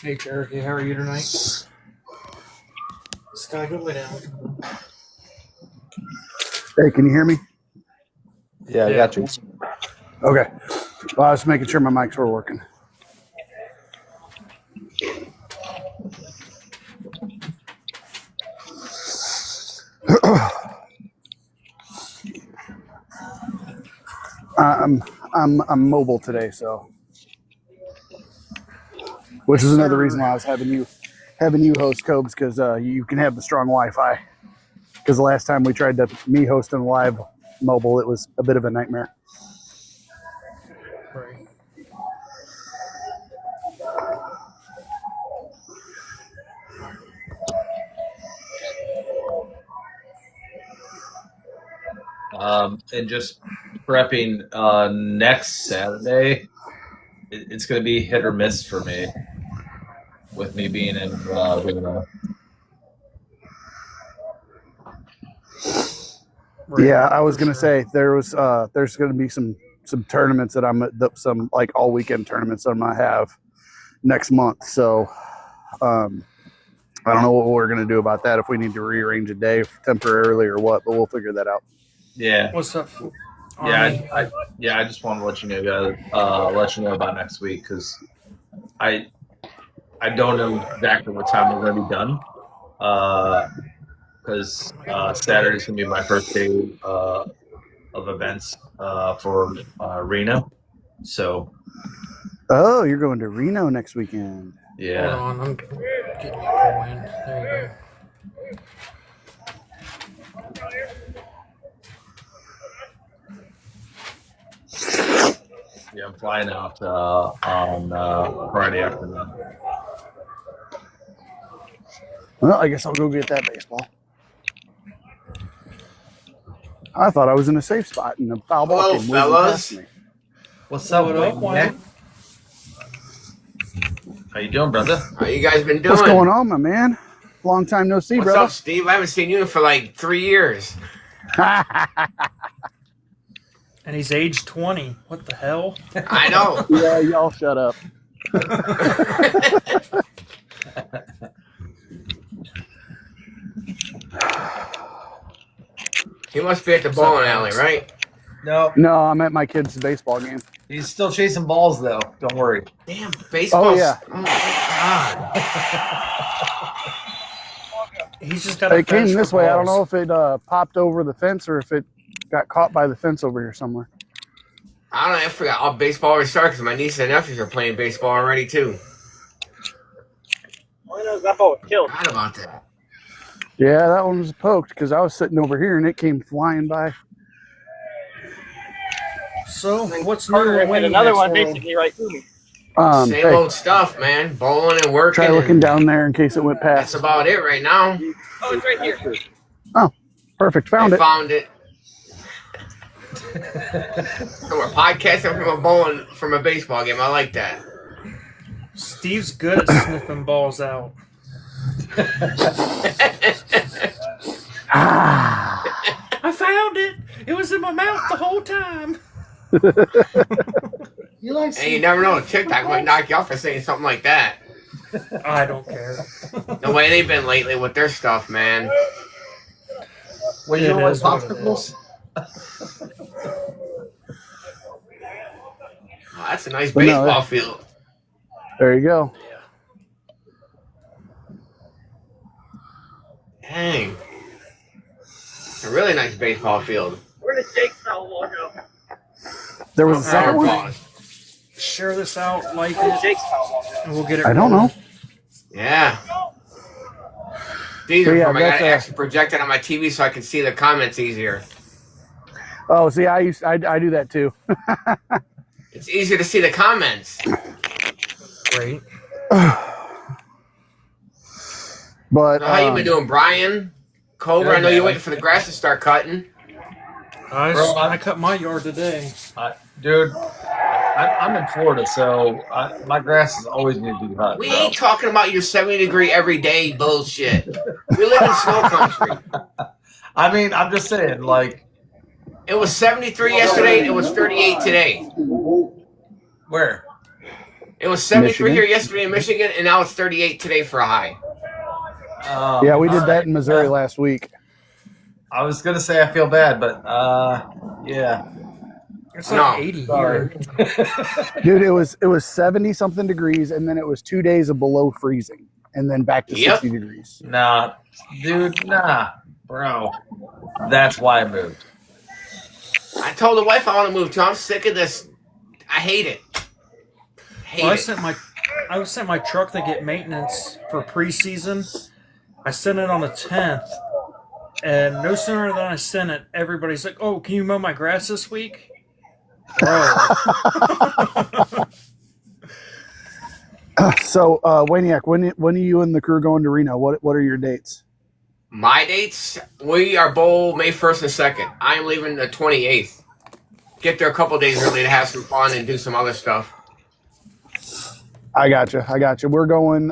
Hey, Cherokee, how are you tonight? Sky, go lay down. Hey, can you hear me? Yeah, I got you. Okay. Well, I was making sure my mics were working. I'm mobile today, so which is another reason why I was having you host Cobes, because you can have the strong Wi-Fi. Because the last time we tried me hosting live mobile, it was a bit of a nightmare. Right. And just prepping next Saturday, it's going to be hit or miss for me, with me being in Reno. Right. Yeah, I was going to say there's going to be some tournaments that some like all weekend tournaments that I'm going to have next month. So I don't know what we're going to do about that, if we need to rearrange a day temporarily or what, but we'll figure that out. Yeah. What's up? Yeah, I just want to let you know, guys. Let you know about next week, because I don't know exactly what time we're going to be done. Because Saturday's going to be my first day of events for Reno. So. Oh, you're going to Reno next weekend. Yeah. Hold on, I'm getting you a win. There you go. Yeah, I'm flying out on Friday afternoon. Well, I guess I'll go get that baseball. I thought I was in a safe spot, and the foul ball came whizzing past me. What's up, Wayniac? How you doing, brother? How you guys been doing? What's going on, my man? Long time no see, brother. What's up, Steve? I haven't seen you for like 3 years. And he's age 20. What the hell? I know. Yeah, y'all shut up. He must be at the bowling alley, right? No, I'm at my kid's baseball game. he's still chasing balls, though. Don't worry. Damn, baseball. Oh, yeah. Oh, my God. He's just got. It came this way. I don't know if it popped over the fence or if it got caught by the fence over here somewhere. I don't know. I forgot all baseball already started because my niece and nephews are playing baseball already, too. Why knows that ball was killed? Forgot about that. Yeah, that one was poked because I was sitting over here and it came flying by. So, what's new? Carter hit another one basically right through me. Same old stuff, man. Bowling and working. Try looking down there in case it went past. That's about it right now. Oh, it's right here. Oh, perfect. Found I it. found it. So we're podcasting from a baseball game. I like that. Steve's good at sniffing balls out. I found it. It was in my mouth the whole time. You like? And you never know, TikTok might knock you off for saying something like that. I don't care. The way they've been lately with their stuff, man. Wait, you don't like popsicles? Oh, that's a nice baseball field. There you go. Dang. A really nice baseball field. Where did Jake's foul ball go? There was a second one? Share this out, like Where did it, Jake's foul ball go? and we'll get it. I don't know. Yeah. These So, are yeah, from, I got that's to actually project it on my TV so I can see the comments easier. Oh, see, I do that too. It's easier to see the comments. Great. But So how you been doing, Brian? Cobra, I know you're waiting for the grass to start cutting. I cut my yard today. Dude, I'm in Florida, so my grass is always need to be cut. We ain't talking about your 70-degree everyday bullshit. We live in snow country. I mean, I'm just saying, like. It was 73 yesterday. It was 38 today. Where? It was 73 Michigan? here yesterday in Michigan, and now it's 38 today for a high. Yeah, we did that in Missouri last week. I was gonna say I feel bad, but yeah. It's like No. 80 Sorry. here. Dude, it was 70 something degrees, and then it was 2 days of below freezing, and then back to Yep. 60 degrees. Nah, dude, nah, bro. That's why I moved. I told the wife I want to move too. I'm sick of this. I hate it. Hate Well, it. I sent my truck to get maintenance for preseason. I sent it on the 10th, and no sooner than I sent it, everybody's like, "Oh, can you mow my grass this week?" Bro, So, Wayniac, when are you and the crew going to Reno? What are your dates? My dates, we are both May 1st and 2nd. I'm leaving the 28th. Get there a couple days early to have some fun and do some other stuff. I got you. We're going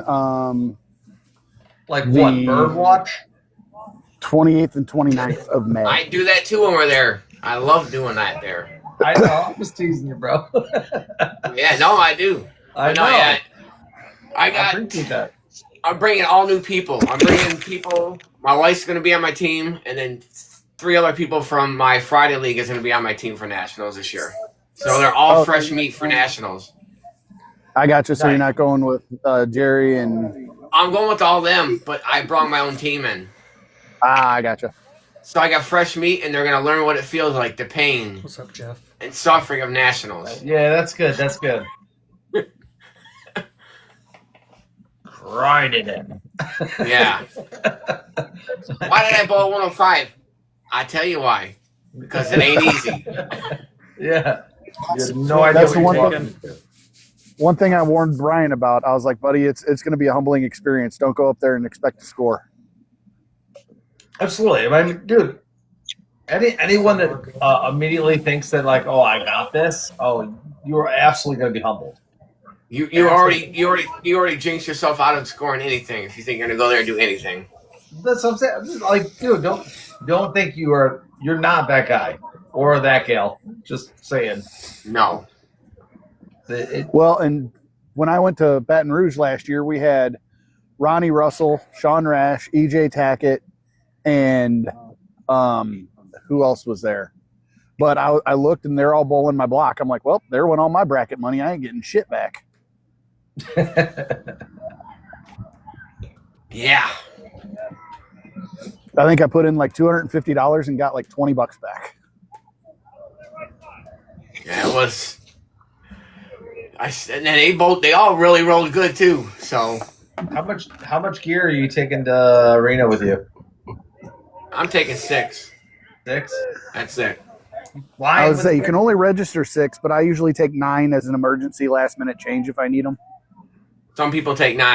Like The- what? Bird watch? 28th and 29th of May. I do that too when we're there. I love doing that there. I know. I'm just teasing you, bro. Yeah, no, I do. I But know. no, yeah, I I got. appreciate that. I'm bringing all new people. I'm bringing people. My wife's going to be on my team, and then 3 other people from my Friday league is going to be on my team for nationals this year. So they're all Oh. fresh meat for nationals. I got you. So Nice. you're not going with Jerry and I'm going with all them, but I brought my own team in. I got you. So I got fresh meat, and they're going to learn what it feels like, the pain what's up, Jeff? and suffering of nationals. Yeah, that's good. That's good. Grind it in. Yeah. Why did I bowl 105? I tell you why. Because it ain't easy. Yeah. You have no idea That's what the you're one walking thing- into. One thing I warned Brian about, I was like, buddy, it's going to be a humbling experience. Don't go up there and expect to score. Absolutely. I mean, dude, anyone that immediately thinks that like, oh, I got this, oh, you are absolutely going to be humbled. You already jinxed yourself out of scoring anything if you think you're gonna go there and do anything. That's what I'm saying. Just like, dude, don't think you're not that guy or that gal. Just saying. No. Well, and when I went to Baton Rouge last year, we had Ronnie Russell, Sean Rash, EJ Tackett, and who else was there? But I looked and they're all bowling my block. I'm like, well, there went all my bracket money. I ain't getting shit back. Yeah. I think I put in like $250 and got like $20 back. Yeah, it was. And then they all really rolled good too. So How much gear are you taking to Reno with you? I'm taking 6. 6? That's it. Why? I would say you can only register 6, but I usually take 9 as an emergency last minute change if I need them. Some people take 9.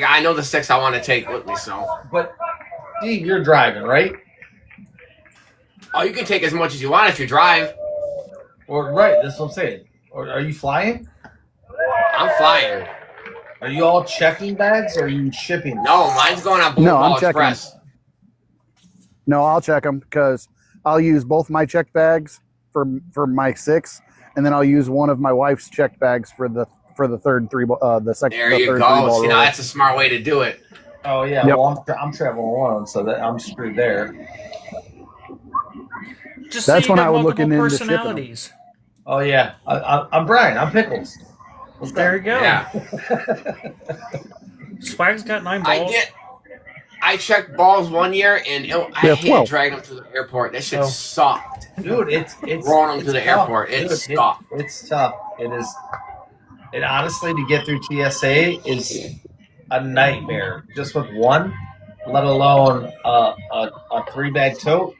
I know the 6 I want to take with me. So But Steve, you're driving, right? oh, you can take as much as you want if you drive. Or right? That's what I'm saying. Or are you flying? I'm flying. Are you all checking bags or are you shipping? No, mine's going on Blue No, I'm Ball checking. Express. No, I'll check them because I'll use both my checked bags for my 6, and then I'll use one of my wife's checked bags for the third three the second. There the you third go. three-ball See, now roll. that's a smart way to do it. Oh yeah. Yep. Well, I'm traveling alone, so that I'm screwed there. Just That's so you when got I would look multiple into shipping them. personalities. Oh yeah. I'm Brian. I'm Pickles. Let's There you go. Yeah. Swag's got 9 balls. I checked balls one year and I Yeah, hated 12. dragging them to the airport. That shit Oh. sucked. Dude, it's Rolling them to it's the tough. airport. Dude, It's tough. It's tough. It is. And honestly, to get through TSA is a nightmare. Just with one, let alone a 3-bag tote.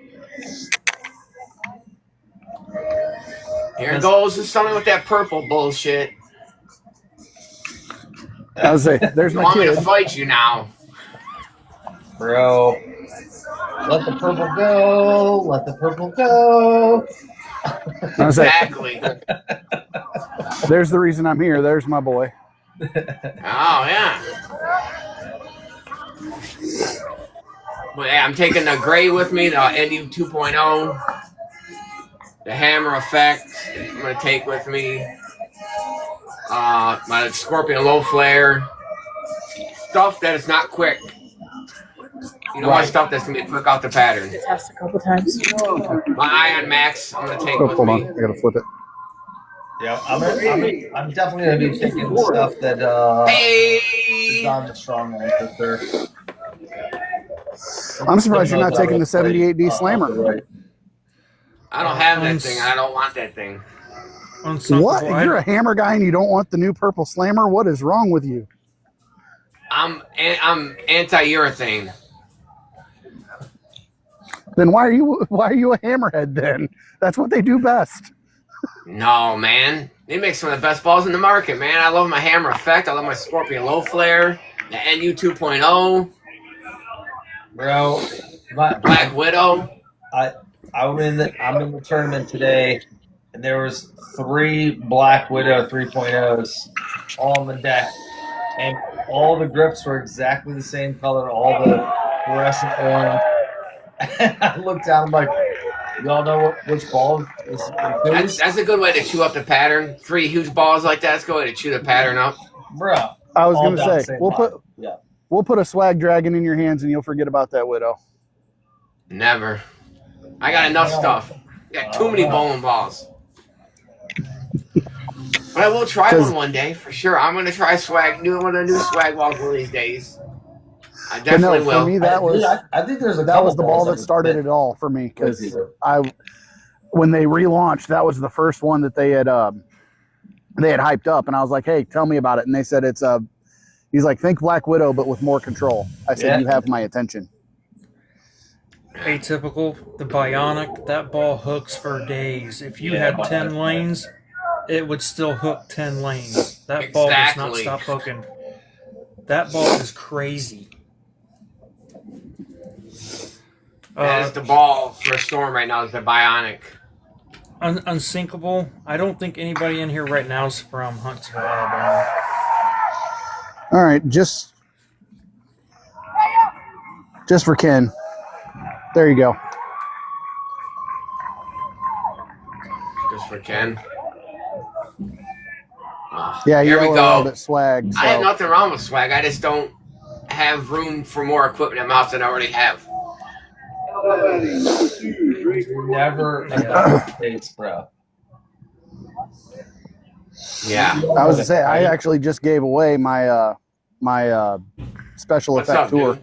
Here goes something with that purple bullshit. I was say, there's You my want me to kid. fight you now? Bro, let the purple go. Let the purple go. I was say, Exactly. there's the reason I'm here. There's my boy. Oh, yeah. But yeah, I'm taking the gray with me, the NU 2.0. The hammer effect I'm going to take with me. my scorpion low flare, stuff that is not quick. You know, my stuff that's gonna be quick off the pattern. Test a couple times. My Ion Max, I'm gonna take Oh, with hold me. on. I gotta flip it. Yeah, I'm definitely gonna be taking stuff that is Hey, on the strong end for sure. I'm surprised you're not taking the 78D Slammer. Right. I don't have that thing. I don't want that thing. Unsunkable. What? You're a hammer guy and you don't want the new purple Slammer? What is wrong with you? I'm anti-urethane. Then why are you a hammerhead then? That's what they do best. No, man. They make some of the best balls in the market, man. I love my hammer effect. I love my Scorpion low flare, the NU 2.0, Bro, Black Widow. I'm in the tournament today, and there was 3 Black Widow 3.0s all on the deck, and all the grips were exactly the same color, all the fluorescent orange. And I looked down, I'm like, y'all know which ball is That's a good way to chew up the pattern. 3 huge balls like that's a good way to chew the pattern up. bro. I was all gonna down the say same we'll line. put we'll put a swag dragon in your hands and you'll forget about that Widow. Never. I got enough stuff. I got too many bowling balls. But I will try one day for sure. I'm gonna try one of the new swag balls one of these days. I But definitely no, will. for me that was I think there's that was the ball that started it all for me because when they relaunched, that was the first one that they had hyped up, and I was like, hey, tell me about it, and they said it's he's like, think Black Widow but with more control. I said, you have my attention. Atypical, the Bionic, that ball hooks for days. If you had 10 lanes, it would still hook 10 lanes. That ball does not stop hooking. That ball is crazy. That is the ball for a storm right now is the Bionic. Unsinkable. I don't think anybody in here right now is from Huntsville, Alabama. All right, just for Ken. There you go. Just for Ken. Yeah, here we go. At swag. So. I have nothing wrong with swag. I just don't have room for more equipment in my house than I already have. Never enough space, bro. Yeah. I was to say I actually just gave away my special effect tour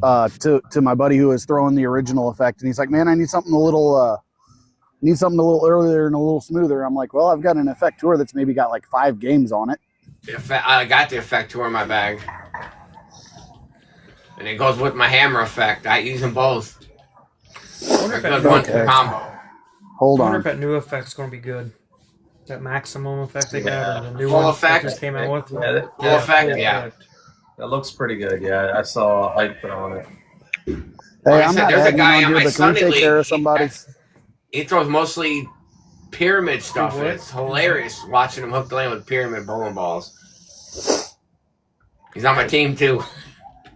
to my buddy who was throwing the original effect, and he's like, "Man, I need something a little earlier and a little smoother." I'm like, "Well, I've got an effect tour that's maybe got like 5 games on it." I got the effect tour in my bag. And it goes with my hammer effect. I use them both. They're good one combo. Hold I wonder on. if that new effect's going to be good. That maximum effect they got, or the new Full one effect? that just came out with. Full effect, yeah. That looks pretty good. Yeah, I saw a hype on it. Hey, Like I I'm said, not there's a admin guy on on here, my but can we Sunday take care league. of somebody? He throws mostly pyramid stuff. And it's hilarious watching him hook the lane with pyramid bowling balls. He's on my team too.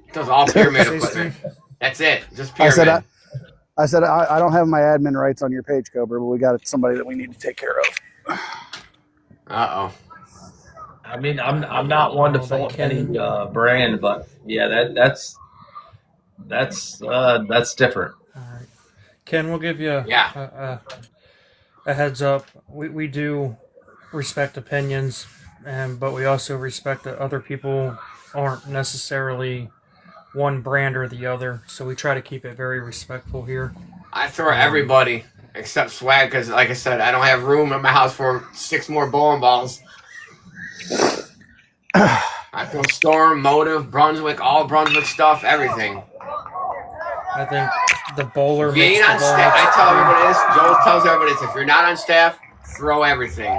He does all pyramid equipment. That's it. Just pyramid. I said I don't have my admin rights on your page, Cobra, but we got somebody that we need to take care of. Uh-oh. I mean, I'm not one to fault any brand, but yeah, that's different. All right. Ken, we'll give you a heads up. We do respect opinions, but we also respect that other people aren't necessarily one brand or the other, so we try to keep it very respectful here. I throw everybody except swag because, like I said, I don't have room in my house for 6 more bowling balls. I throw Storm, Motive, Brunswick, all Brunswick stuff, everything. I think the bowler If you makes ain't the on ball. staff, I tell everybody this. Joel tells everybody this. If you're not on staff, throw everything.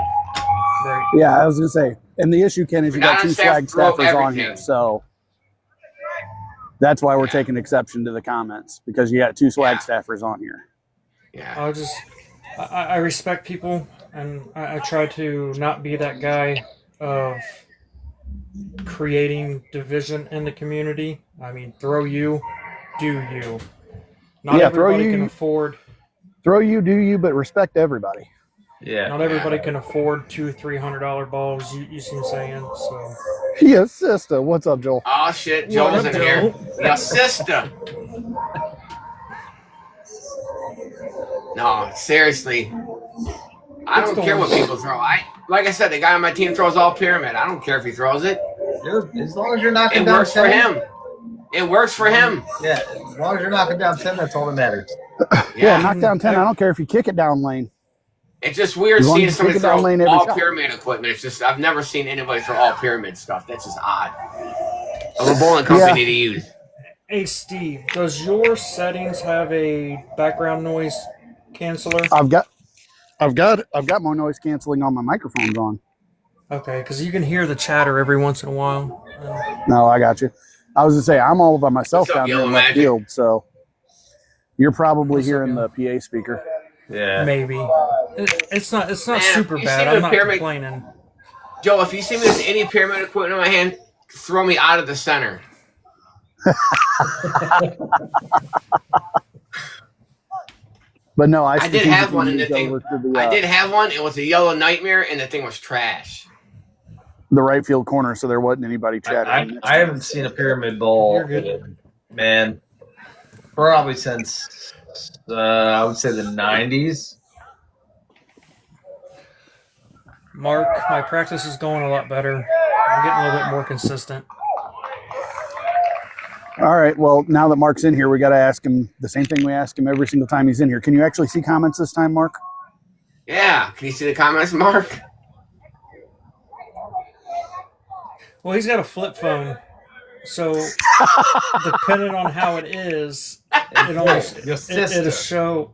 Right. Yeah, I was gonna say, and the issue, Ken, is you Not got on 2 staff, swag throw staffers on everything. here, so that's why we're taking exception to the comments because you got 2 swag staffers on here. Yeah. I respect people, and I try to not be that guy of creating division in the community. I mean, throw you, do you. Not Yeah, everybody can afford. Throw you, do you, but respect everybody. Yeah. Not everybody can afford $200-$300 balls. You see what I'm saying? So Yes, sister. What's up, Joel? Oh shit, Joel's in here. Your sister. No, seriously. I don't care what people throw. Like I said, the guy on my team throws all pyramid. I don't care if he throws it. Dude, as long as you're knocking It down works for 10, him. It works for him. Yeah, as long as you're knocking down 10, that's all that matters. Yeah, knock down 10. I don't care if you kick it down lane. It's just weird As long seeing as you somebody kick it down throw lane every all shot. pyramid equipment. It's just I've never seen anybody throw all pyramid stuff. That's just odd. Of a bowling company to use. Hey Steve, does your settings have a background noise canceller? I've got more noise canceling on my microphones on. Okay, because you can hear the chatter every once in a while. No, I got you. I was gonna say I'm all by myself What's up, down here in Yellow left Magic? field, so you're probably What's up, hearing Yellow? the PA speaker. Yeah. Maybe it's not Man, super you bad. see I'm the not pyramid- complaining. Joe, if you see me with any pyramid equipment in my hand, throw me out of the center. But no, I did have one in the strategically thing. moved over to the, I did have one. It was a yellow nightmare, and the thing was trash. the right field corner, so there wasn't anybody chatting. I haven't seen a pyramid bowl, You're good. man, probably since I would say the 90s. Mark, my practice is going a lot better. I'm getting a little bit more consistent. All right. Well, now that Mark's in here, we got to ask him the same thing we ask him every single time he's in here. Can you actually see comments this time, Mark? Yeah. Can you see the comments, Mark? Well, he's got a flip phone, so depending on how it is, it'll show.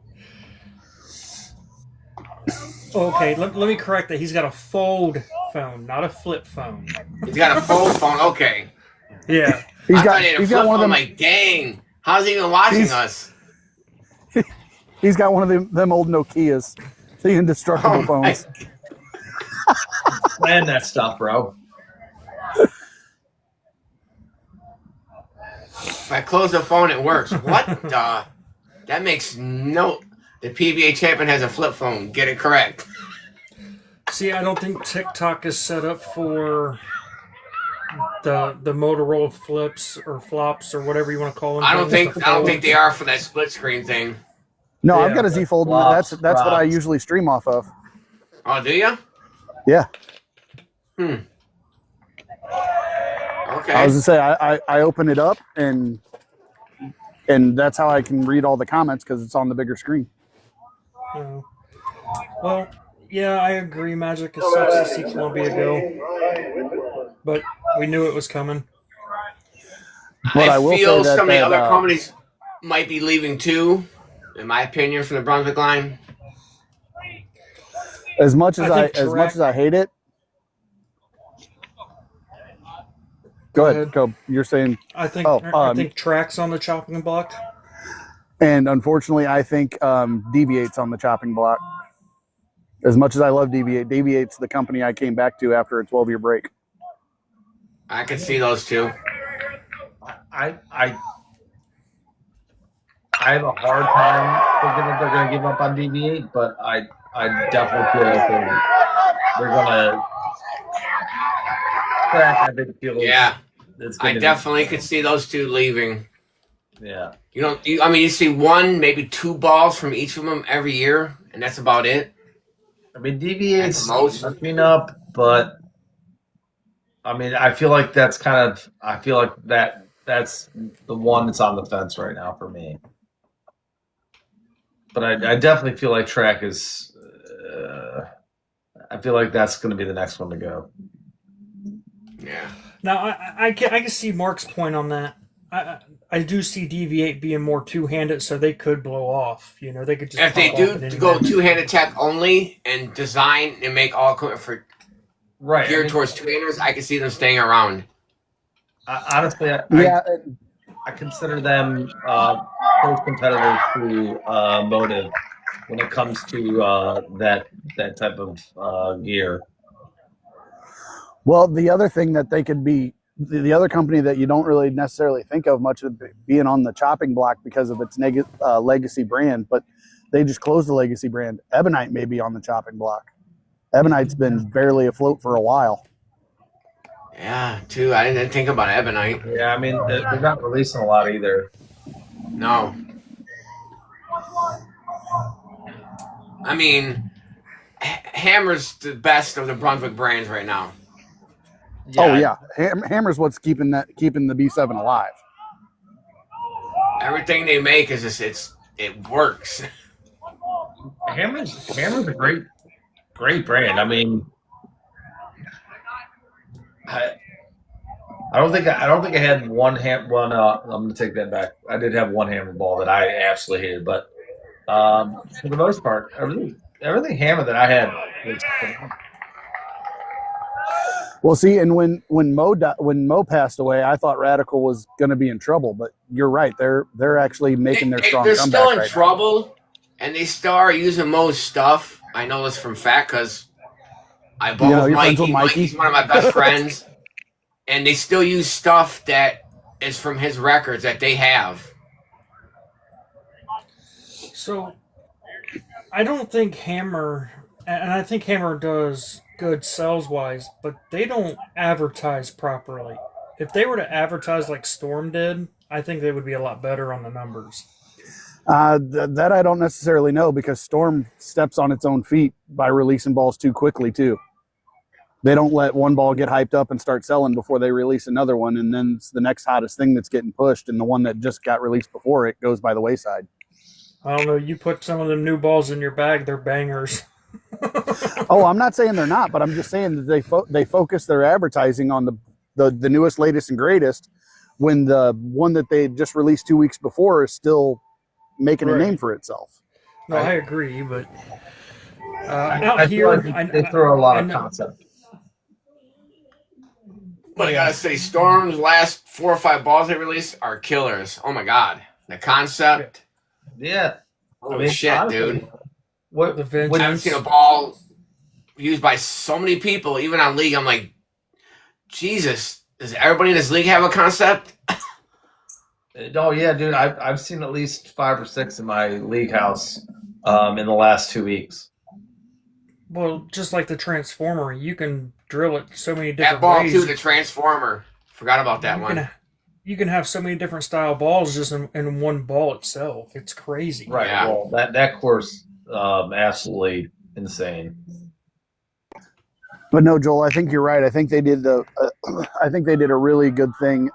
Okay, let me correct that. He's got a fold phone, not a flip phone. He's got a fold phone. Okay. Yeah. He's I got thought he had a he's flip got one of phone. them. Like, dang. How's he even watching He's- us? He's got one of them old Nokias, the indestructible Oh my- phones. Plan that stuff, bro. If I close the phone, it works. What the? That makes no... The PBA champion has a flip phone. Get it correct. See, I don't think TikTok is set up for the Motorola flips or flops or whatever you want to call them. I don't things to think fold. they are for that split screen thing. No, Yeah, I've got a Z Fold. flops, That's what I props. usually stream off of. Oh, do you? Yeah. Okay. I was gonna say I open it up and that's how I can read all the comments because it's on the bigger screen. Well, yeah, I agree. Magic is sucks to see Columbia go, but we knew it was coming. But I I will feel say that- some of the that, other uh, companies might be leaving too, in my opinion, from the Brunswick line. As much as I I think as much as I hate it. Go ahead, Cobb. You're saying, I think Oh, I think Track's on the chopping block. and unfortunately, I think Deviate's on the chopping block. As much as I love Deviate's the company I came back to after a 12-year break. I could see those two. I have a hard time thinking that they're going to give up on DV8, but I definitely feel like they're going to crack. I think feels Yeah, it's I gonna be- definitely could see those two leaving. Yeah. You see one, maybe two balls from each of them every year, and that's about it. I mean, At DV8's the most. looking up, but I mean, I feel like that's the one that's on the fence right now for me. But I definitely feel like Track is. I feel like that's going to be the next one to go. Yeah. Now, I can see Mark's point on that. I do see DV8 being more two-handed, so they could blow off. You know, they could just If they pop off do at any go minute. two-handed tech only and design and make all equipment for Right. geared towards two-handers, I can see them staying around. Honestly, Yeah, I consider them close competitors to Motive when it comes to that type of gear. well, the other thing that they could be, the other company that you don't really necessarily think of much of being on the chopping block because of its legacy brand, but closed the legacy brand. Ebonite may be on the chopping block. Ebonite's been barely afloat for a while. Yeah, too. I didn't think about Ebonite. Yeah, I mean they're not releasing a lot either. No. I mean, Hammer's the best of the Brunswick brands right now. Oh yeah, Hammer's what's keeping the B7 alive. Everything they make is just it works. Hammer's a great brand. I mean, I don't think I had one. I'm gonna take that back. I did have one hammer ball that I absolutely hated, but for the most part, everything hammer that I had was. Well, see, and when Mo passed away, I thought Radical was going to be in trouble, but you're right. They're actually making their strong comeback. They're still in right trouble, now. And they still are using Mo's stuff. I know this from fact because I bought with Mikey. Mikey's one of my best friends, and they still use stuff that is from his records that they have. So, I don't think Hammer, and I think Hammer does good sales-wise, but they don't advertise properly. If they were to advertise like Storm did, I think they would be a lot better on the numbers. That I don't necessarily know because Storm steps on its own feet by releasing balls too quickly too. They don't let one ball get hyped up and start selling before they release another one, and then it's the next hottest thing that's getting pushed, and the one that just got released before it goes by the wayside. I don't know. You put some of them new balls in your bag, they're bangers. Oh, I'm not saying they're not, but I'm just saying that they focus their advertising on the newest, latest, and greatest when the one that they just released 2 weeks before is still making a name for itself. No, I agree, but I feel like they throw a lot of concept. But I gotta say, Storm's last 4 or 5 balls they released are killers. Oh my god, the concept. Yeah. Holy shit, honestly, dude. What the I haven't seen a ball used by so many people, even on League. I'm like, Jesus, does everybody in this league have a concept? Oh yeah, dude. I've seen at least 5 or 6 in my league house in the last 2 weeks. Well, just like the Transformer, you can drill it so many different that ball ways. Too, the Transformer. Forgot about that one. You can have so many different style balls just in one ball itself. It's crazy. Right. Yeah. Well, that course, absolutely insane. But no, Joel, I think you're right. I think they did a really good thing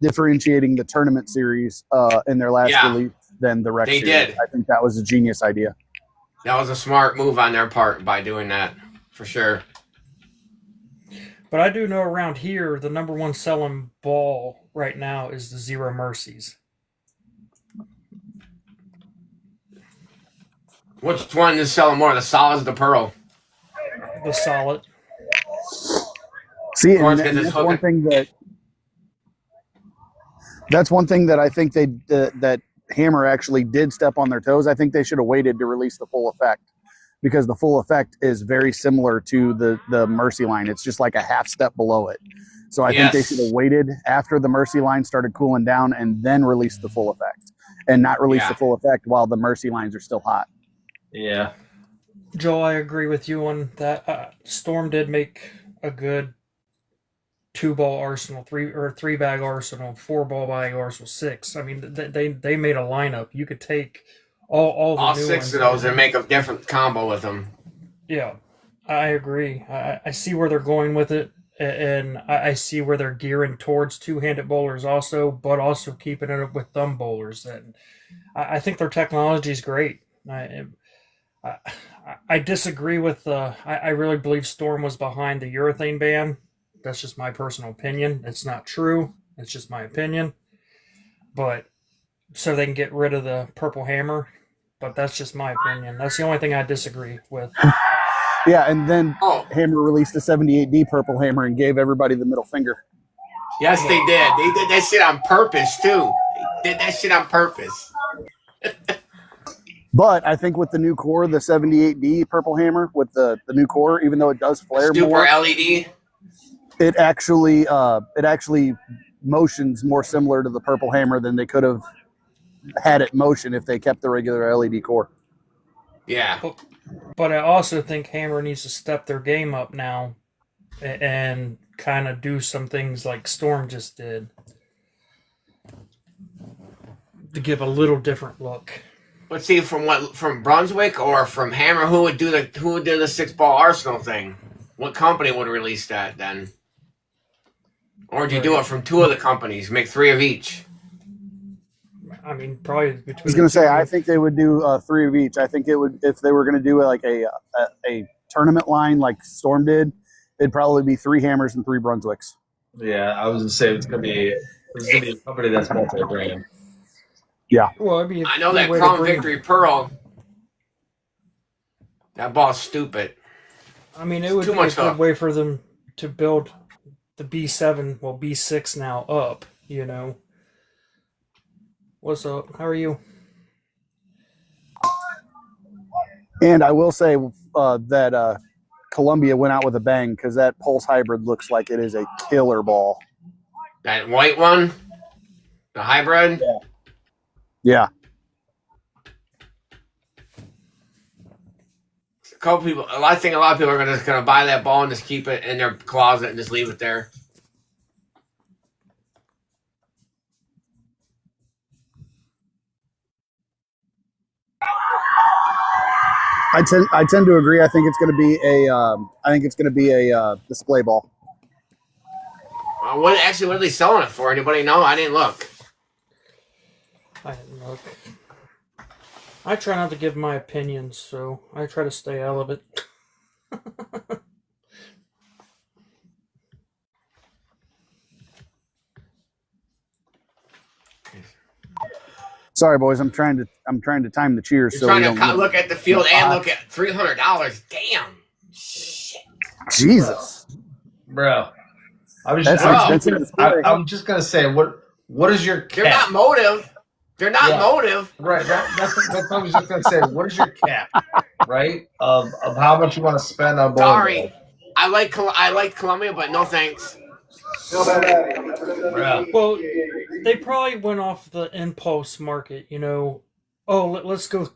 differentiating the tournament series in their last release than the rec series. They did. I think that was a genius idea. That was a smart move on their part by doing that, for sure. But I do know around here, the number one selling ball right now is the Zero Mercies. Which one is selling more, the solids or the pearl? The solid. See, and that's one thing that I think that Hammer actually did step on their toes. I think they should have waited to release the full effect because the full effect is very similar to the Mercy line. It's just like a half step below it. So I think they should have waited after the Mercy line started cooling down and then release the full effect and not release the full effect while the Mercy lines are still hot. Yeah. Joel, I agree with you on that. Storm did make a good 2-ball arsenal, 3-bag arsenal, 4-ball bag arsenal, 6. I mean, they made a lineup. You could take all the new 6 of those and make a different combo with them. Yeah, I agree. I see where they're going with it, and I see where they're gearing towards two-handed bowlers also, but also keeping it up with thumb bowlers. And I think their technology is great. I disagree with I really believe Storm was behind the urethane ban. That's just my personal opinion. It's not true. It's just my opinion. But so they can get rid of the purple hammer. But that's just my opinion. That's the only thing I disagree with. Yeah, and then Hammer released a 78D purple hammer and gave everybody the middle finger. Yes, they did. They did that shit on purpose, too. They did that shit on purpose. But I think with the new core, the 78D purple hammer, with the new core, even though it does flare Super more, LED. It actually motions more similar to the purple hammer than they could have had it motion if they kept the regular LED core. Yeah. But I also think Hammer needs to step their game up now and kind of do some things like Storm just did to give a little different look. Let's see, from Brunswick or from Hammer, who would do the 6-ball Arsenal thing? What company would release that then? Or do you do it from 2 of the companies, make 3 of each? I mean, probably between. I was going to say, I think they would do 3 of each. I think it would, if they were going to do like a tournament line like Storm did, it'd probably be 3 Hammers and 3 Brunswicks. Yeah, I was going to say it's going to be a company that's multi-brand. Yeah. Well, I mean, I know that Crown Victory Pearl. That ball's stupid. I mean, it would be a good way for them to build the B7, well, B6 now up, you know. What's up? How are you? And I will say that Columbia went out with a bang because that Pulse Hybrid looks like it is a killer ball. That white one? The hybrid? Yeah. I think a lot of people are just gonna buy that ball and just keep it in their closet and just leave it there. I tend to agree. I think it's going to be a display ball. What are they selling it for? Anybody know? I didn't look. I didn't look. I try not to give my opinions, so I try to stay out of it. Sorry, boys. I'm trying to time the cheers. You're trying to look at the field and look at $300. Damn. Shit. Jesus, bro. I'm just gonna say what is your cap? They're not motive. They're not motive. Right. That's what I was just gonna say. What is your cap? Right? Of how much you want to spend on bowling. Sorry. I like Columbia, but no thanks. Bro. Well, they probably went off the impulse market, you know. Oh, let's go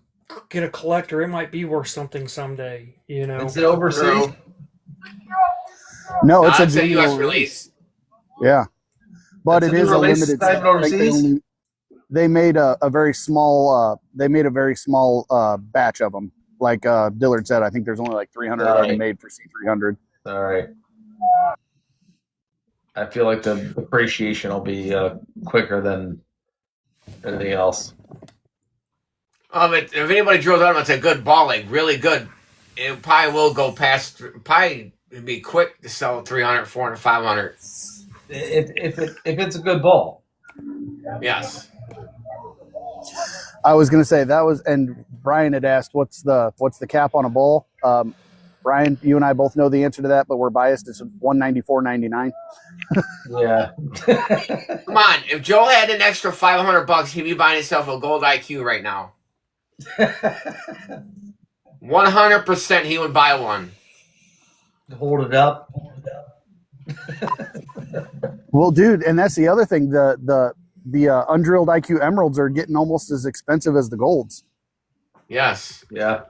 get a collector. It might be worth something someday, you know. Is it overseas? No, it's a U.S. release. Yeah, but it is a limited. Overseas? They made a very small. They made a very small batch of them. Like Dillard said, I think there's only like 300 already made for C300. All right. I feel like the appreciation will be quicker than anything else. If anybody drills out, it's a good ball, like really good. It probably will go past. Probably be quick to sell 300, 400, 500. If it's a good ball. Yes. I was going to say that was, and Brian had asked, what's the cap on a ball? Brian, you and I both know the answer to that, but we're biased. It's $194.99. Yeah. Come on, if Joe had an extra $500, he'd be buying himself a gold IQ right now. 100%, he would buy one. Hold it up. Well, dude, and that's the other thing. The undrilled IQ emeralds are getting almost as expensive as the golds. Yes. Yeah.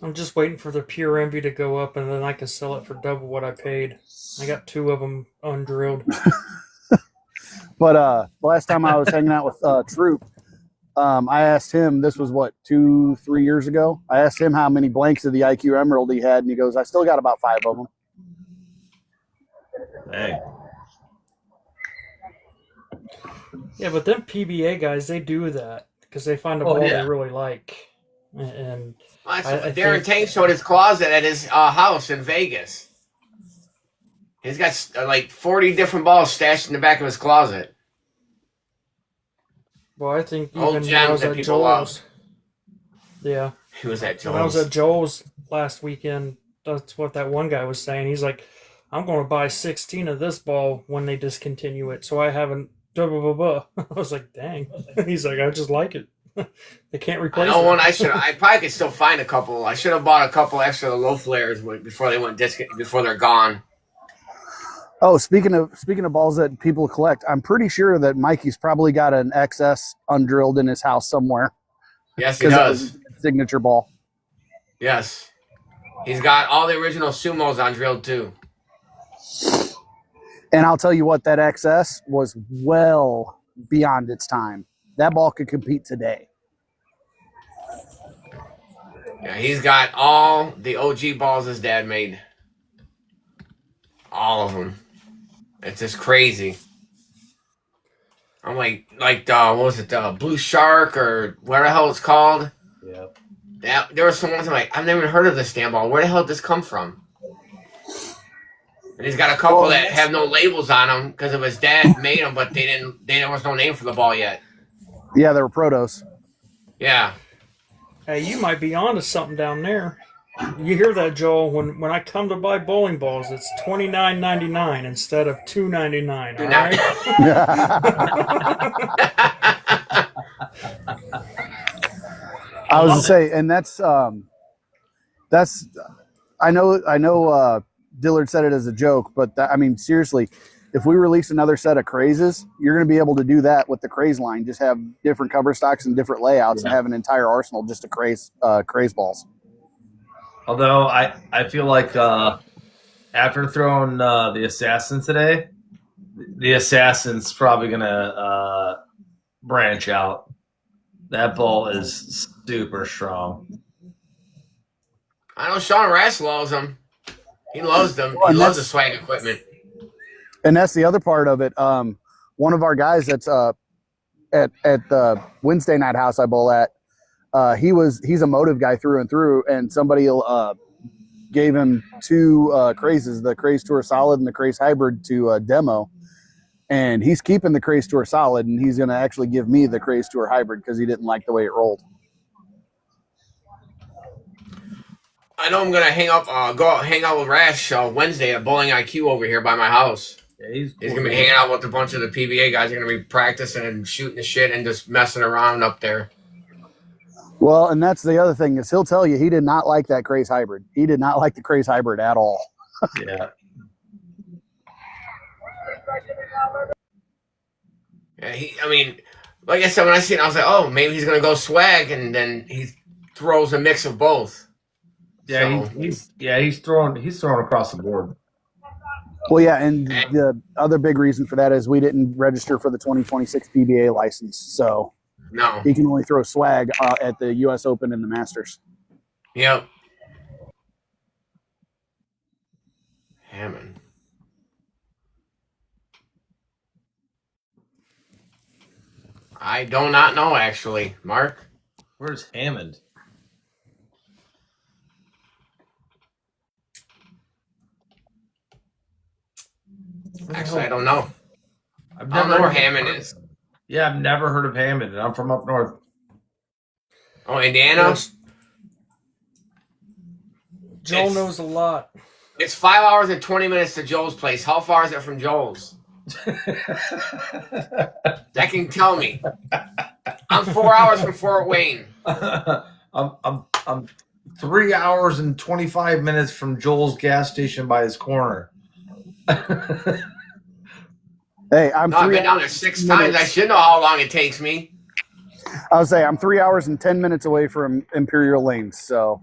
I'm just waiting for the pure envy to go up, and then I can sell it for double what I paid. I got 2 of them undrilled. But last time I was hanging out with Troop, I asked him, this was 2-3 years ago. I asked him how many blanks of the IQ Emerald he had, and he goes, I still got about 5 of them. Hey. Yeah, but them PBA guys, they do that because they find a ball they really like. And Darren Tank showed his closet at his house in Vegas. He's got like 40 different balls stashed in the back of his closet. Well, I think old even when I gems was that at people Joel's, love. He was at Joel's. When I was at Joel's last weekend, that's what that one guy was saying. He's like, I'm going to buy 16 of this ball when they discontinue it, so I haven't. Blah, blah, blah, blah. I was like, dang. He's like, I just like it. They can't replace it. I probably could still find a couple. I should have bought a couple extra low flares before they're gone. Oh, speaking of balls that people collect, I'm pretty sure that Mikey's probably got an XS undrilled in his house somewhere. Yes, he does. Signature ball. Yes. He's got all the original Sumos undrilled too. And I'll tell you what, that XS was well beyond its time. That ball could compete today. Yeah, he's got all the OG balls his dad made. All of them. It's just crazy. I'm like what was it, Blue Shark or whatever the hell it's called? Yeah. There were some ones I'm like, I've never even heard of this damn ball. Where the hell did this come from? And he's got a couple that have no labels on them because of his dad made them, but there was no name for the ball yet. Yeah, they were protos. Yeah. Hey, you might be onto something down there. You hear that, Joel? When I come to buy bowling balls, it's $29.99 instead of $2.99. All right. I was gonna say, and that's I know Dillard said it as a joke, but I mean seriously, if we release another set of crazes, you're going to be able to do that with the craze line. Just have different cover stocks and different layouts, and have an entire arsenal just of craze balls. Although I feel like after throwing the assassin today, the assassin's probably gonna branch out. That ball is super strong. I know Sean Rass loves them. He loves them. He loves the swag equipment. And that's the other part of it. One of our guys that's at the Wednesday night house I bowl at, he's a motive guy through and through, and somebody gave him two crazes, the Craze Tour Solid and the Craze Hybrid, to demo. And he's keeping the Craze Tour Solid, and he's going to actually give me the Craze Tour Hybrid because he didn't like the way it rolled. I know I'm going to go out, hang out with Rash Wednesday at Bowling IQ over here by my house. Yeah, he's going to be hanging out with a bunch of the PBA guys. They're going to be practicing and shooting the shit and just messing around up there. Well, and that's the other thing is he'll tell you he did not like that Craze Hybrid. He did not like the Craze Hybrid at all. Yeah. I mean, like I said, when I seen it, I was like, oh, maybe he's going to go swag, and then he throws a mix of both. Yeah, so, he's throwing across the board. Well, yeah, and the other big reason for that is we didn't register for the 2026 PBA license, so no, he can only throw swag at the U.S. Open and the Masters. Yep. Hammond. I do not know, actually. Mark? Where's Hammond? Actually, I don't know. I don't know where Hammond is. Yeah, I've never heard of Hammond, and I'm from up north. Oh, Indiana? Yes. Joel knows a lot. It's 5 hours and 20 minutes to Joel's place. How far is it from Joel's? That can tell me. I'm 4 hours from Fort Wayne. I'm 3 hours and 25 minutes from Joel's gas station by his corner. Hey, I've been down there 6 times. I should know how long it takes me. I would say I'm 3 hours and 10 minutes away from Imperial Lanes, so.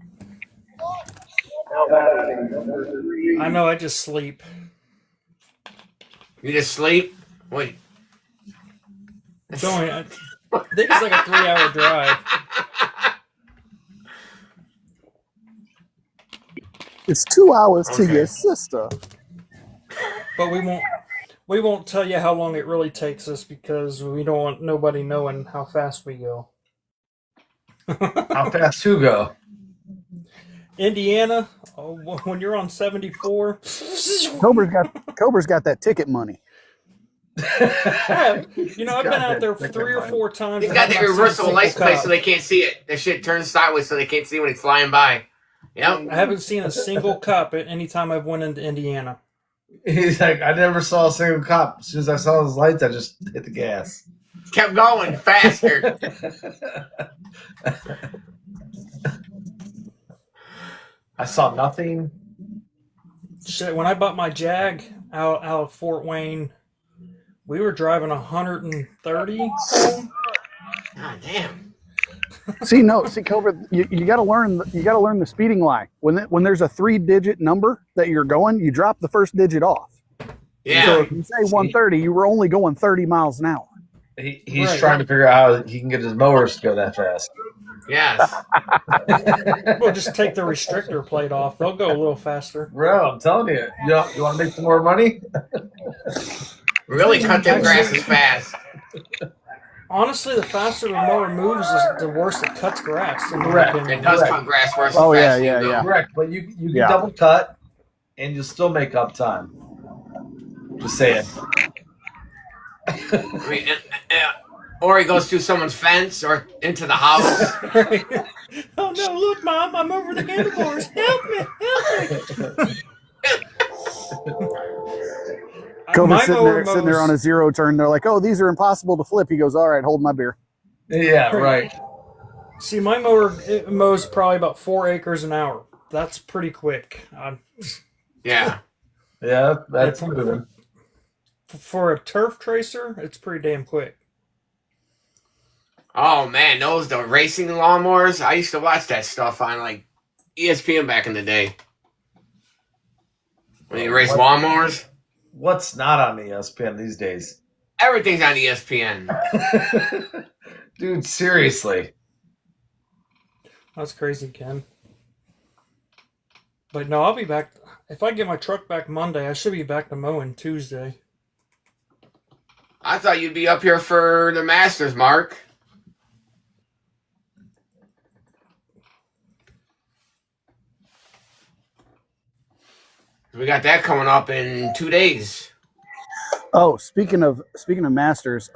I know, I just sleep. You just sleep? Wait. It's only, I think it's like a 3-hour drive. It's 2 hours to your sister. But we won't tell you how long it really takes us because we don't want nobody knowing how fast we go. How fast who go? Indiana, when you're on 74. Cobra's got that ticket money. Yeah, you know, I've been out there 3 or 4 times. He's got the reversible license plate so they can't see it. The shit turns sideways so they can't see when he's flying by. Yep. I haven't seen a single cop at any time I've went into Indiana. He's like, I never saw a single cop. As soon as I saw his lights, I just hit the gas. Kept going faster. I saw nothing. Shit, when I bought my Jag, out of Fort Wayne. We were driving 130 home. God damn. See, Cobra, you got to learn. You got to learn the speeding lie. When there's a 3-digit number that you're going, you drop the first digit off. Yeah. So if you say 130, you were only going 30 miles an hour. He's Right. trying to figure out how he can get his mowers to go that fast. Yes. We'll just take the restrictor plate off. They'll go a little faster. Bro, I'm telling you. You want to make some more money? Really cut them grasses fast. Honestly, the faster the mower moves, the worse it cuts grass. Correct. It does cut grass worse. Oh, as yeah, fast as yeah, you go. yeah. Correct, but you can Yeah. double cut, and you'll still make up time. Just saying. I mean, or he goes through someone's fence or into the house. Oh no! Look, Mom, I'm over the handlebars. Help me! Cobra's My sitting there on a 0 turn. They're like, "Oh, these are impossible to flip." He goes, "All right, hold my beer." Yeah, right. See, my mower it mows probably about 4 acres an hour. That's pretty quick. Yeah. Yeah, that's moving. For a turf tracer, it's pretty damn quick. Oh man, the racing lawnmowers. I used to watch that stuff on like ESPN back in the day. When you race lawnmowers, What's not on ESPN these days? everything's on ESPN. Dude, seriously. That's crazy, Ken. But no, I'll be back. If I get my truck back Monday, I should be back to mowing Tuesday. I thought you'd be up here for the Masters, Mark. We got that coming up in 2 days. Oh, speaking of Masters,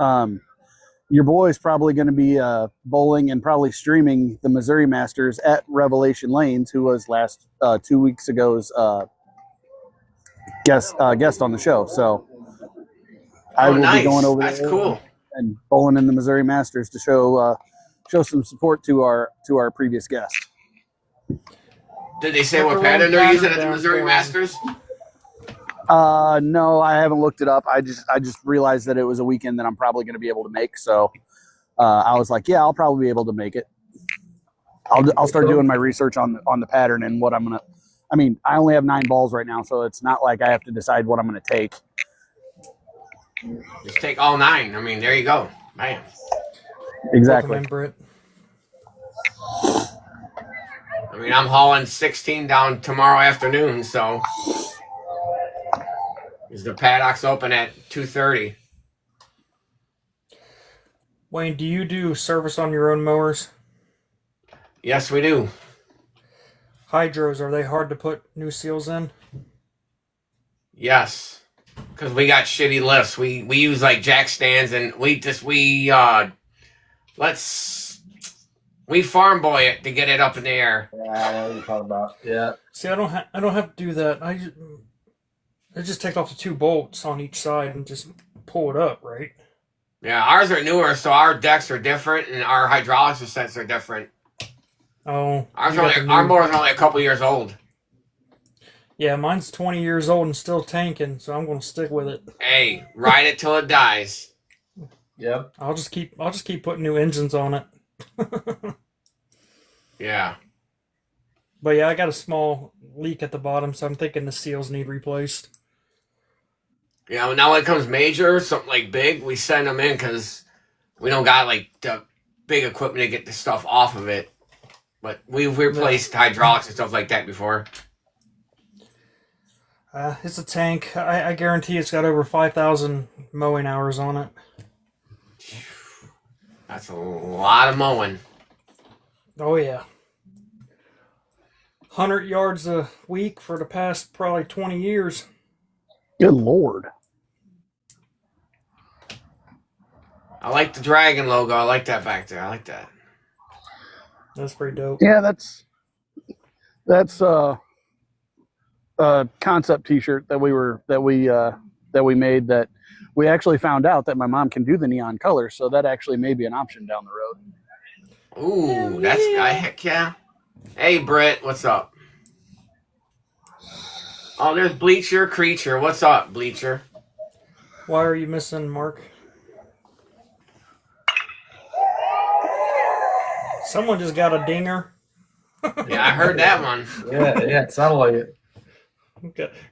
your boy's probably going to be bowling and probably streaming the Missouri Masters at Revelation Lanes, who was last 2 weeks ago's guest on the show. So I will be going over That's there cool. and bowling in the Missouri Masters to show some support to our previous guest. Did they say what pattern they're using at the Missouri Masters? No, I haven't looked it up. I just realized that it was a weekend that I'm probably going to be able to make. So I was like, yeah, I'll probably be able to make it. I'll start doing my research on the pattern and what I'm gonna. I mean, I only have 9 balls right now, so it's not like I have to decide what I'm gonna take. Just take all 9. I mean, there you go. Man. Exactly. Welcome in, Britt. I mean, I'm hauling 16 down tomorrow afternoon, so the paddock's open at 2:30. Wayne, do you do service on your own mowers? Yes, we do. Hydros, are they hard to put new seals in? Yes, because we got shitty lifts. We use like jack stands, and we farm boy it to get it up in the air. Yeah, I know what you're talking about. Yeah. See, I don't have to do that. I just take off the 2 bolts on each side and just pull it up, right? Yeah, ours are newer, so our decks are different, and our hydraulic sets are different. Oh, Our new- mower's only a couple years old. Yeah, mine's 20 years old and still tanking, so I'm going to stick with it. Hey, ride it till it dies. Yep. I'll just keep putting new engines on it. Yeah. But yeah, I got a small leak at the bottom, so I'm thinking the seals need replaced. Yeah, now when it comes major, something like big, we send them in because we don't got like the big equipment to get the stuff off of it. But we've replaced hydraulics and stuff like that before. It's a tank. I guarantee it's got over 5,000 mowing hours on it. That's a lot of mowing. Oh yeah. 100 yards a week for the past probably 20 years. Good Lord. I like the dragon logo. I like that back there. I like that. That's pretty dope. Yeah, that's a concept T-shirt that we made that we actually found out that my mom can do the neon colors, so that actually may be an option down the road. Ooh, heck yeah. Hey, Britt, what's up? Oh, there's Bleacher Creature. What's up, Bleacher? Why are you missing Mark? Someone just got a dinger. Yeah, I heard that one. Yeah, it sounded like it.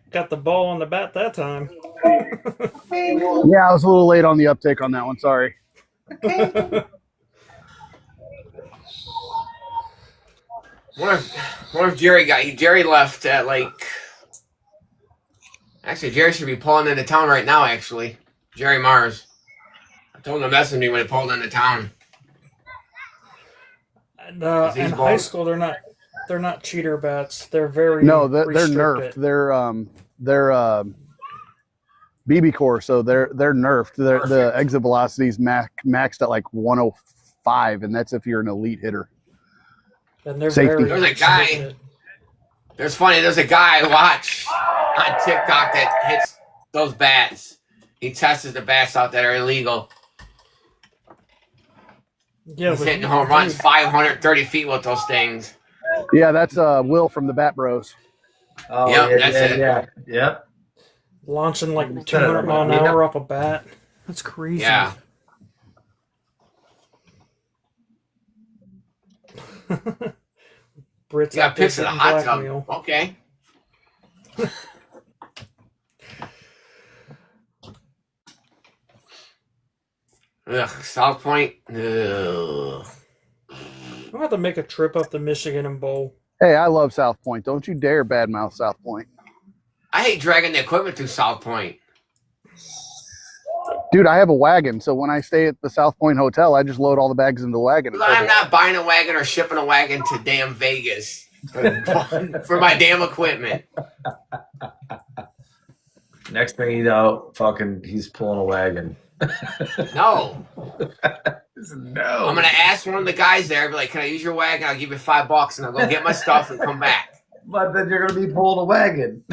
Got the ball on the bat that time. Yeah, I was a little late on the uptake on that one. Sorry. What if Jerry Jerry left at like. Actually, Jerry should be pulling into town right now. Actually, Jerry Mars. I told him to message me when he pulled into town. And, in high school, they're not cheater bats. They're very No, they're restricted. nerfed. They're BB core, so they're nerfed. The exit velocity is maxed at like 105, and that's if you're an elite hitter. And they're Safety. very There's a guy. restricted. There's a guy I watch on TikTok that hits those bats. He tests the bats out that are illegal. Yeah, He's but hitting home runs 530 feet with those things. Yeah, that's Will from the Bat Bros. Oh, Yep, yeah, that's it. Yeah. Yep. launching like 200 mile an hour off a bat. That's crazy. Yeah. Brits You got out there pissed in a getting hot blackmail. tub. Okay. Ugh, South Point. Ugh. We'll have to make a trip up to Michigan and bowl. Hey, I love South Point. Don't you dare badmouth South Point. I hate dragging the equipment through South Point. Dude, I have a wagon, so when I stay at the South Point Hotel, I just load all the bags into the wagon. I'm not buying a wagon or shipping a wagon to damn Vegas for my damn equipment. Next thing you know, fucking, he's pulling a wagon. No. No. I'm going to ask one of the guys there, be like, can I use your wagon? I'll give you $5 and I'll go get my stuff and come back. But then you're going to be pulling a wagon.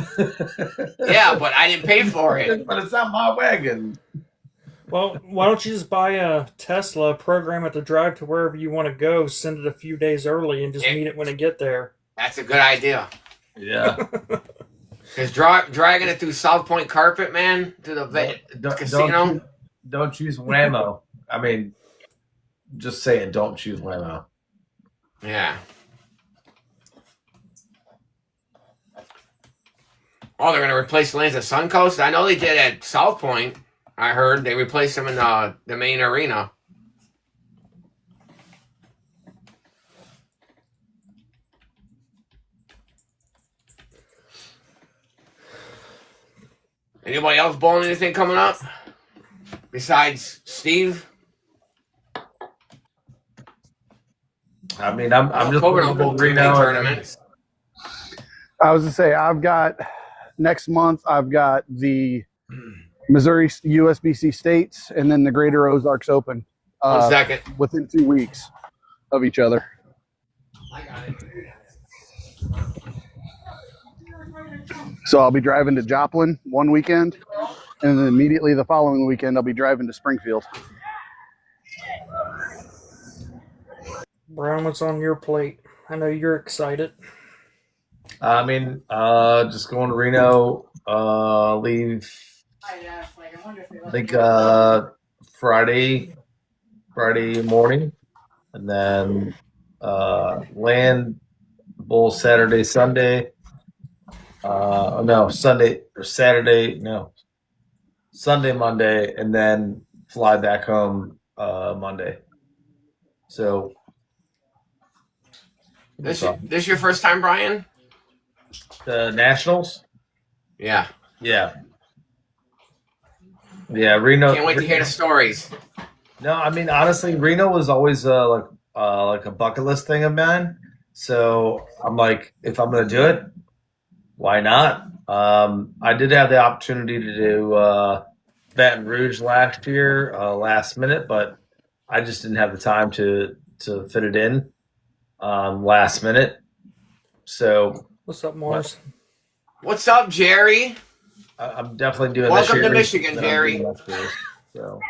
Yeah, but I didn't pay for it. But it's not my wagon. Well, why don't you just buy a Tesla, program it to drive to wherever you want to go, send it a few days early, and just meet it when it get there. That's a good idea. Yeah. Because dragging it through South Point carpet, man, to the casino. Don't choose Whammo. I mean, just saying, don't choose Whammo. Yeah. Oh, they're going to replace lanes at Suncoast? I know they did at South Point. I heard they replaced them in the main arena. Anybody else bowling anything coming up? Besides Steve? I mean, I'm just October looking don't at bowl Reno tournaments. I was to say, I've got next month, I've got the Missouri USBC States and then the Greater Ozarks Open 1 second. within 2 weeks of each other. I got it. So I'll be driving to Joplin one weekend, and then immediately the following weekend, I'll be driving to Springfield. Brown, what's on your plate? I know you're excited. I mean, just going to Reno, leave, I think, Friday morning, and then land bowl Saturday, Sunday. Sunday, Monday, and then fly back home Monday. So This your first time, Brian? the Nationals, Yeah. yeah, Reno. Can't wait to hear the stories. No, I mean honestly, Reno was always like a bucket list thing of mine. So I'm like, if I'm gonna do it, why not? I did have the opportunity to do Baton Rouge last year, last minute, but I just didn't have the time to fit it in last minute. So What's up, Morris? What's up, Jerry? I'm definitely doing Welcome this year. to Michigan, than I'm Jerry. doing last year, so.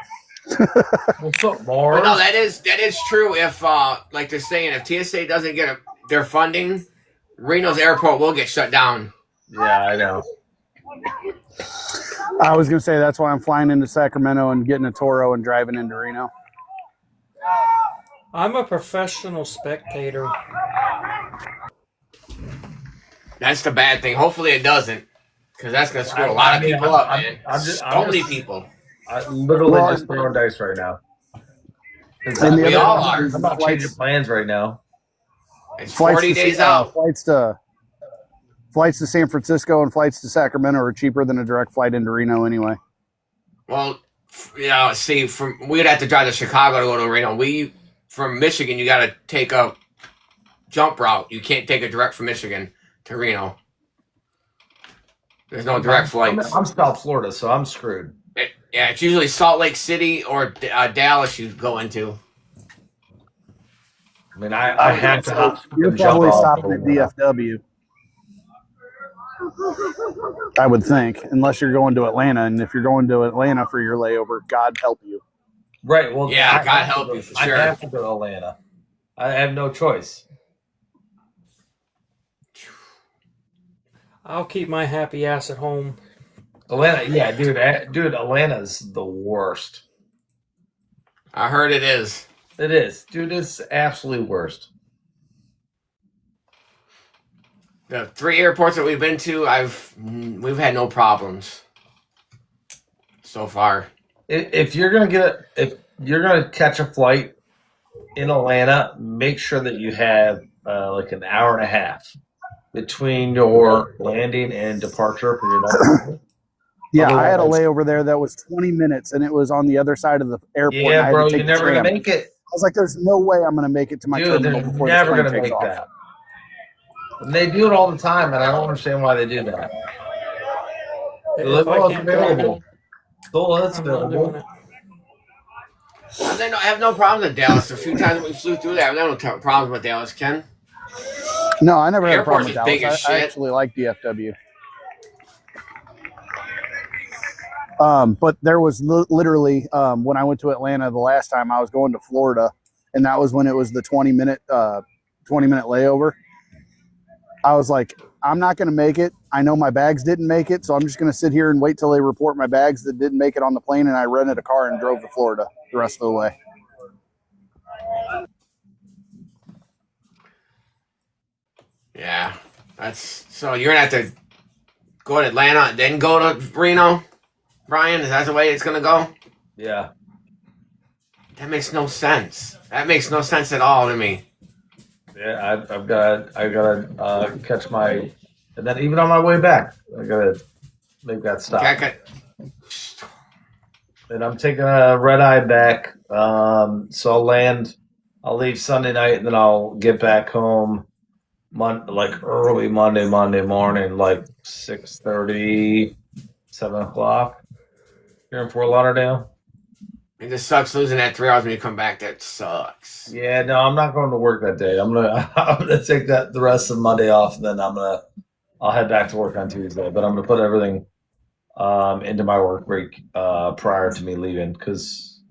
What's up, But Morris? no, that is true. If like they're saying, if TSA doesn't get their funding, Reno's airport will get shut down Yeah, I know. I was gonna say that's why I'm flying into Sacramento and getting a Toro and driving into Reno. I'm a professional spectator. That's the bad thing. Hopefully it doesn't, because that's gonna screw a lot of people up, man. So many people. I'm literally just throwing dice right now. And we all are. I'm not changing plans right now. It's 40 days out. Flights to San Francisco and flights to Sacramento are cheaper than a direct flight into Reno anyway. Well, yeah. See, we'd have to drive to Chicago to go to Reno. From Michigan, you got to take a jump route. You can't take a direct from Michigan to Reno. There's no direct flights. I'm South Florida, so I'm screwed. It's usually Salt Lake City or Dallas you go into. I mean, I had to. You're probably stopping at DFW. I would think, unless you're going to Atlanta, and if you're going to Atlanta for your layover, God help you. Right. Well, yeah, God help you for sure. I have to go to Atlanta. I have no choice. I'll keep my happy ass at home. Atlanta, yeah, dude, Atlanta's the worst. I heard it is. It is, dude. It's absolutely worst. The 3 airports that we've been to, we've had no problems so far. If you're gonna catch a flight in Atlanta, make sure that you have like an hour and a half between your landing and departure for your next. Yeah, I had a layover there that was 20 minutes, and it was on the other side of the airport. Yeah, bro, you're never gonna make it. I was like, "There's no way I'm gonna make it to my terminal before this plane takes off." That. And they do it all the time, and I don't understand why they do that. If I can't available. It's I'm not doing it. I have no problems with Dallas. A few times we flew through there, I have no problems with Dallas, Ken. No, I never had a problem with Airport's big as Dallas. I shit. actually like DFW. But there was literally when I went to Atlanta the last time, I was going to Florida, and that was when it was the 20-minute layover. I was like, I'm not going to make it. I know my bags didn't make it, so I'm just going to sit here and wait till they report my bags that didn't make it on the plane, and I rented a car and drove to Florida the rest of the way. Yeah, so you're going to have to go to Atlanta and then go to Reno, Brian? Is that the way it's going to go? Yeah. That makes no sense. That makes no sense at all to me. Yeah, I've got to catch my, and then even on my way back, I got to make that stop. And I'm taking a red eye back. So I'll leave Sunday night, and then I'll get back home early Monday morning, like 6:30, 7 o'clock here in Fort Lauderdale. It just sucks losing that 3 hours when you come back. That sucks. Yeah, no, I'm not going to work that day. I'm gonna take the rest of Monday off, and then I'll head back to work on Tuesday. But I'm gonna put everything into my work break prior to me leaving, because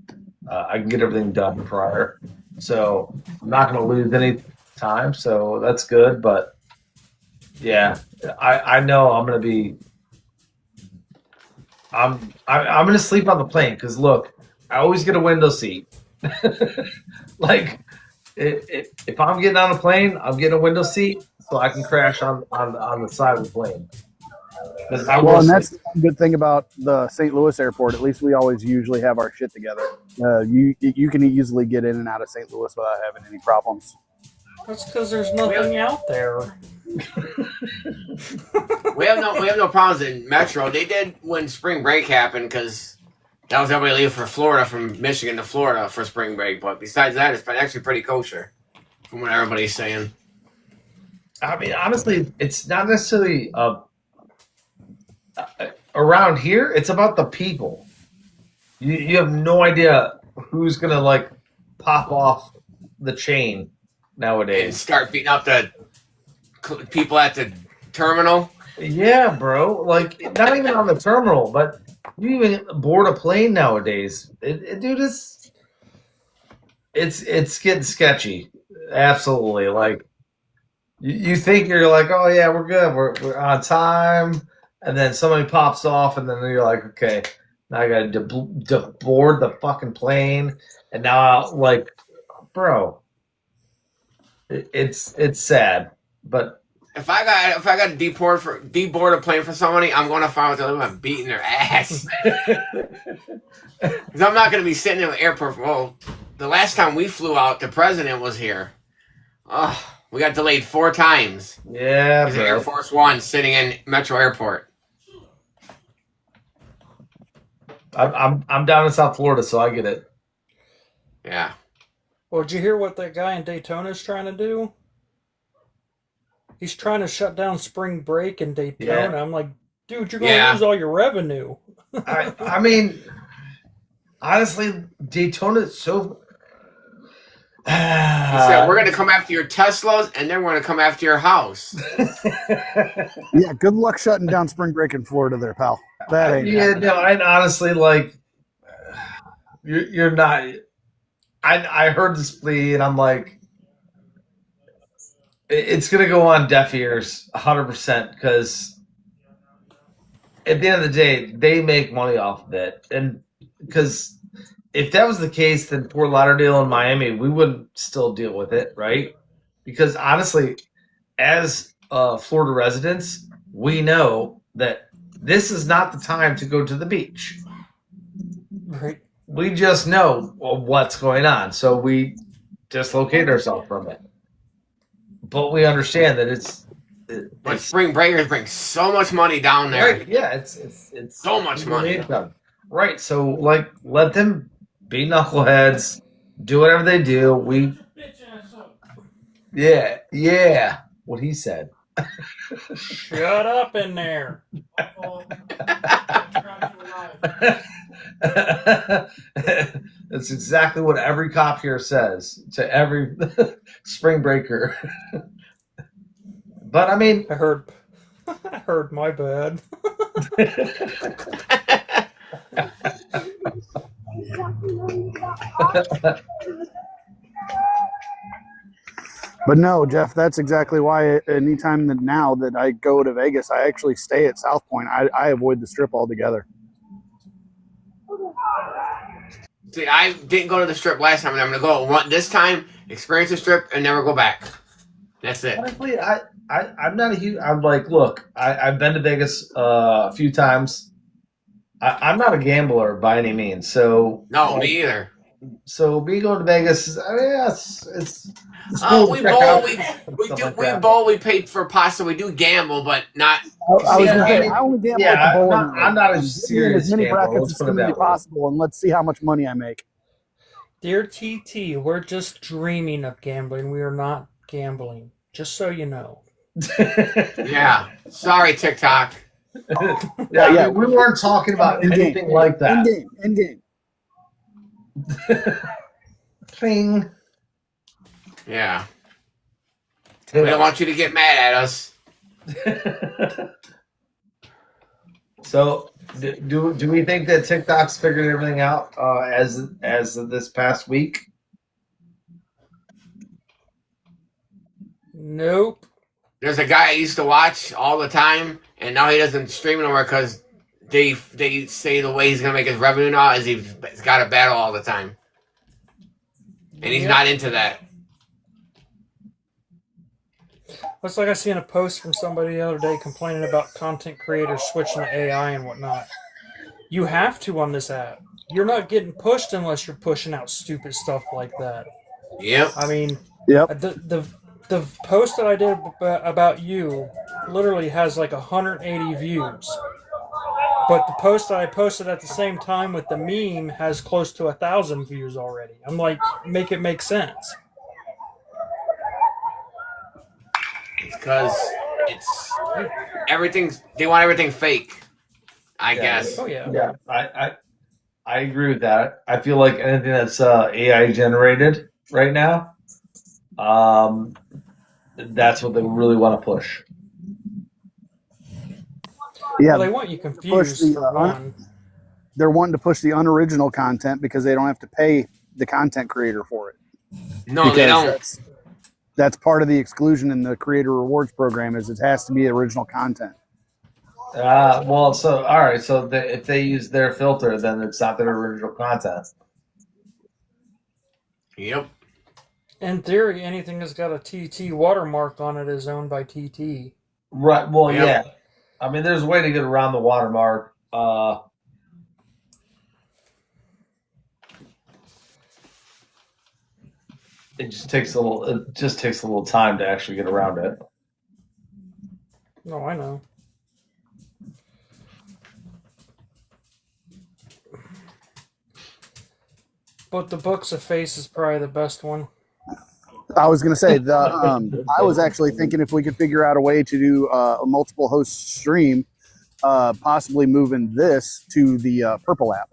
I can get everything done prior. So I'm not gonna lose any time. So that's good. But yeah, I know I'm gonna be. I'm gonna sleep on the plane, because look, I always get a window seat. Like, if I'm getting on a plane, I'm getting a window seat so I can crash on the side of the plane. Well, and that's the good thing about the St. Louis airport. At least we always usually have our shit together. You can easily get in and out of St. Louis without having any problems. That's because there's nothing out there. We have no problems in Metro. They did when spring break happened, because that was everybody leaving for Florida, from Michigan to Florida for spring break. But besides that, it's been actually pretty kosher, from what everybody's saying. I mean, honestly, it's not necessarily around here. It's about the people. You have no idea who's gonna pop off the chain nowadays. And start beating up the people at the terminal. Yeah, bro. Not even on the terminal, but you even board a plane nowadays. Dude, it's getting sketchy. Absolutely. You think you're like, oh yeah, we're good, we're on time, and then somebody pops off, and then you're like, okay, now I got to board the fucking plane, and now like, bro, it's sad, but If I got to deboard a plane for somebody, I'm going to find out them and beating their ass. Because I'm not going to be sitting in the airport. Well, the last time we flew out, the president was here. Oh, we got delayed 4 times. yeah, He's in Air Force One sitting in Metro Airport. I'm down in South Florida, so I get it. Yeah. Well, did you hear what that guy in Daytona is trying to do? He's trying to shut down spring break in Daytona. Yeah. I'm like, dude, you're going to lose all your revenue. I mean, honestly, Daytona is so. He said, we're going to come after your Teslas, and then we're going to come after your house. Yeah, good luck shutting down spring break in Florida there, pal. That ain't happening. No, and honestly, like, you're not. I heard this plea, and I'm like, it's going to go on deaf ears 100% because at the end of the day, they make money off of it. And because if that was the case, then Fort Lauderdale and Miami, we wouldn't still deal with it, right? Because honestly, as Florida residents, we know that this is not the time to go to the beach. Right. We just know what's going on, so we dislocate ourselves from it. But we understand that But spring breakers bring so much money down there. right. Yeah, it's So much money. Right. So like, let them be knuckleheads, do whatever they do. Yeah. What he said. Shut up in there. That's exactly what every cop here says to every spring breaker. But I mean, I heard, my bad. But no, Jeff, that's exactly why anytime now that I go to Vegas, I actually stay at South Point. I avoid the Strip altogether. See, I didn't go to the Strip last time, and I'm going to go this time, experience the Strip, and never go back. That's it. honestly, I'm not a huge. I'm like, look, I've been to Vegas a few times. I'm not a gambler by any means, so No, me either. So me going to Vegas, I mean, it's Oh, we bowl. We bowl. bowl. We pay for pasta. We do gamble, but not. I was Yeah, gonna say, I mean, I only gamble yeah, at the bowling. I'm not a Give me serious as many gambler, brackets let's as put it humanly that way. possible, and let's see how much money I make. Dear TT, we're just dreaming of gambling. We are not gambling. Just so you know. Yeah. Sorry, TikTok. Yeah, we weren't talking about In-game. anything like that. In game. Ping. Yeah. We don't want you to get mad at us. So, do we think that TikTok's figured everything out as of this past week? Nope. There's a guy I used to watch all the time, and now he doesn't stream anymore because they say the way he's gonna make his revenue now is he's got to battle all the time, and he's not into that. Looks like I seen a post from somebody the other day complaining about content creators switching to AI and whatnot. You have to on this app. You're not getting pushed unless you're pushing out stupid stuff like that. Yep. I mean, Yep. the post that I did about you literally has like 180 views. But the post that I posted at the same time with the meme has close to 1,000 views already. I'm like, make it make sense. Because it's everything's they want everything fake. I guess. Oh yeah. Yeah, I agree with that. I feel like anything that's AI generated right now, that's what they really want to push. Yeah, Well, they want you confused for one. they're wanting to push the unoriginal content because they don't have to pay the content creator for it. No, they don't. That's part of the exclusion in the creator rewards program is it has to be original content. Well, so all right. So if they use their filter, then it's not their original content. Yep. In theory, anything that's got a TT watermark on it is owned by TT. Right. Well, Yep. yeah. I mean, there's a way to get around the watermark. It just takes a little. It just takes a little time to actually get around it. No, I know. But the Books of Face is probably the best one. I was going to say I was actually thinking if we could figure out a way to do a multiple host stream, possibly moving this to the Purple app.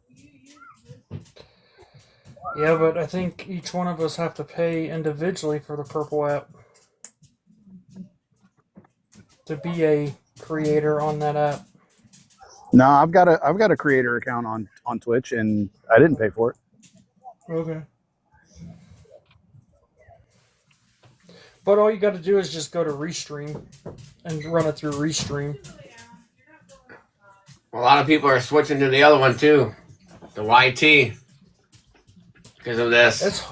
Yeah, but I think each one of us have to pay individually for the Purple app to be a creator on that app. No, I've got a creator account on Twitch, and I didn't pay for it. Okay. But all you got to do is just go to Restream and run it through Restream. A lot of people are switching to the other one too, the YT, because of this.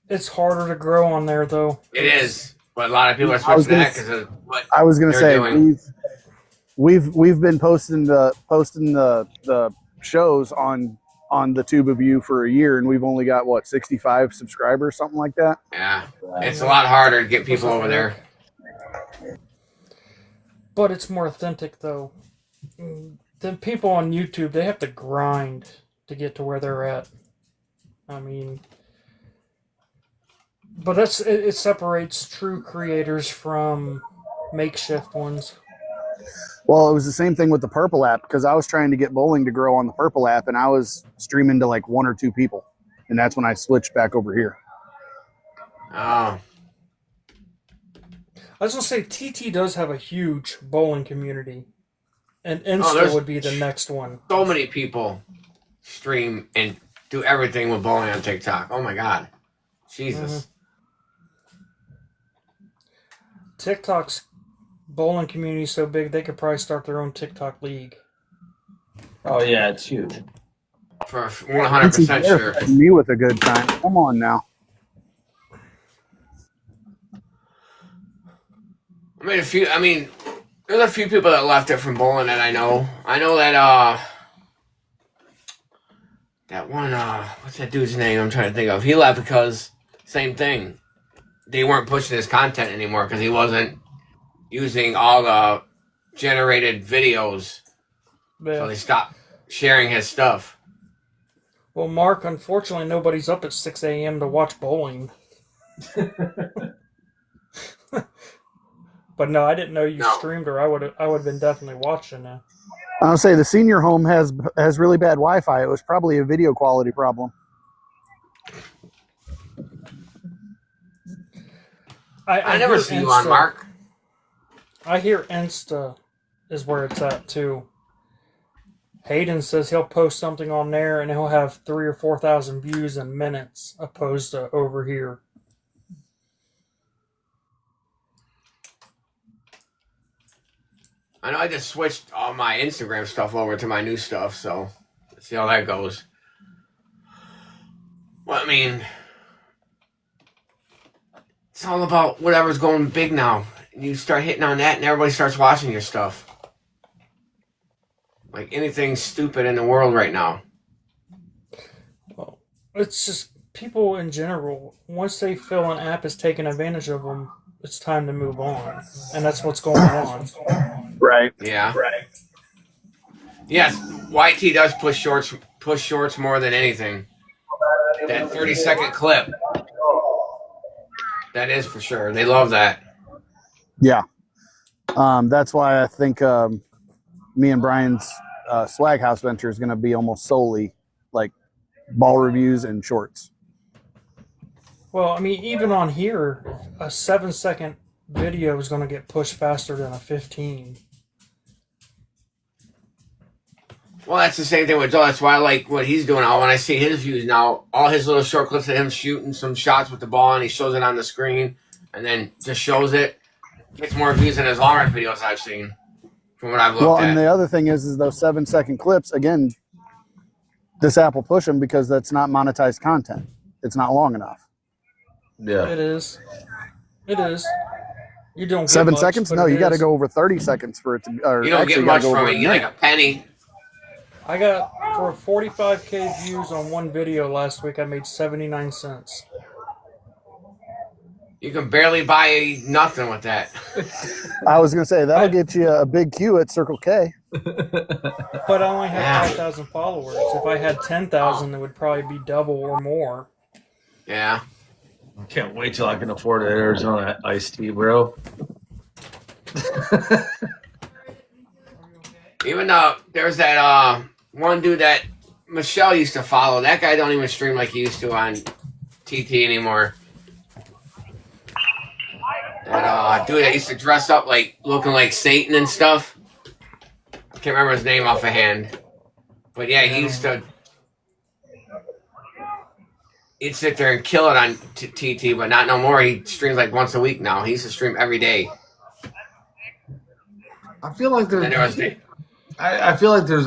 It's harder to grow on there though. It is, but a lot of people are switching to that because of what I was going to they're say doing. we've been posting the shows on the Tube of You for a year, and we've only got 65 subscribers, something like that. Yeah, it's a lot harder to get people over there. But it's more authentic though. The people on YouTube, they have to grind to get to where they're at. I mean, but it separates true creators from makeshift ones. Well, it was the same thing with the Purple app because I was trying to get bowling to grow on the Purple app, and I was streaming to like 1 or 2 people, and that's when I switched back over here. Oh, I was gonna say TT does have a huge bowling community, and Insta would be the next one. so many people stream and do everything with bowling on TikTok. Oh my God, Jesus! TikTok's bowling community is so big they could probably start their own TikTok league. Oh yeah, it's huge. For 100% sure. Me with a good time. Come on now. I mean, there's a few people that left it from bowling that I know. I know that that one what's that dude's name? I'm trying to think of. He left because same thing. They weren't pushing his content anymore because he wasn't using all the generated videos. Yeah. So they stopped sharing his stuff. Well, Mark, unfortunately, nobody's up at 6 a.m. to watch bowling. But no, I didn't know you streamed, or I would have been definitely watching that. I'll say the senior home has really bad Wi-Fi. It was probably a video quality problem. I never see you on, Mark. I hear Insta is where it's at too. Hayden says he'll post something on there and he'll have 3,000 or 4,000 views in minutes, opposed to over here. I know I just switched all my Instagram stuff over to my new stuff, so let's see how that goes. Well, I mean, it's all about whatever's going big now. You start hitting on that and everybody starts watching your stuff. Like anything stupid in the world right now. Well, it's just people in general, once they feel an app is taking advantage of them, it's time to move on. And that's what's going on. Right. Yeah. Right. Yes, YT does push shorts more than anything. That 30-second clip. That is for sure. They love that. Yeah. That's why I think me and Brian's Swag House venture is going to be almost solely like ball reviews and shorts. Well, I mean, even on here, a 7-second video is going to get pushed faster than a 15. Well, that's the same thing with Joe. That's why I like what he's doing now. When I see his views now, all his little short clips of him shooting some shots with the ball and he shows it on the screen. and then just shows it. Gets more views than his long run videos I've seen from what I've looked Well, at. and the other thing is those 7-second clips, again, this app will push them because that's not monetized content. It's not long enough. Yeah. It is. You don't get 7 much, seconds? but No, it you got to is. go over 30 seconds for it to. Or you don't actually, get you much gotta go from over it. You get like a penny. I got for 45K views on one video last week. I made 79 cents. You can barely buy nothing with that. I was gonna say that'll get you a big queue at Circle K. But I only have 5,000 followers. If I had 10,000, it would probably be double or more. Yeah. Can't wait till I can afford an Arizona iced tea, bro. Even though there's that one dude that Michelle used to follow. That guy don't even stream like he used to on TT anymore. That dude that used to dress up like looking like Satan and stuff. I can't remember his name off the hand. But yeah, he used to. He'd sit there and kill it on TT, but not no more. He streams like once a week now. He used to stream every day. I feel like And then there was I feel like there's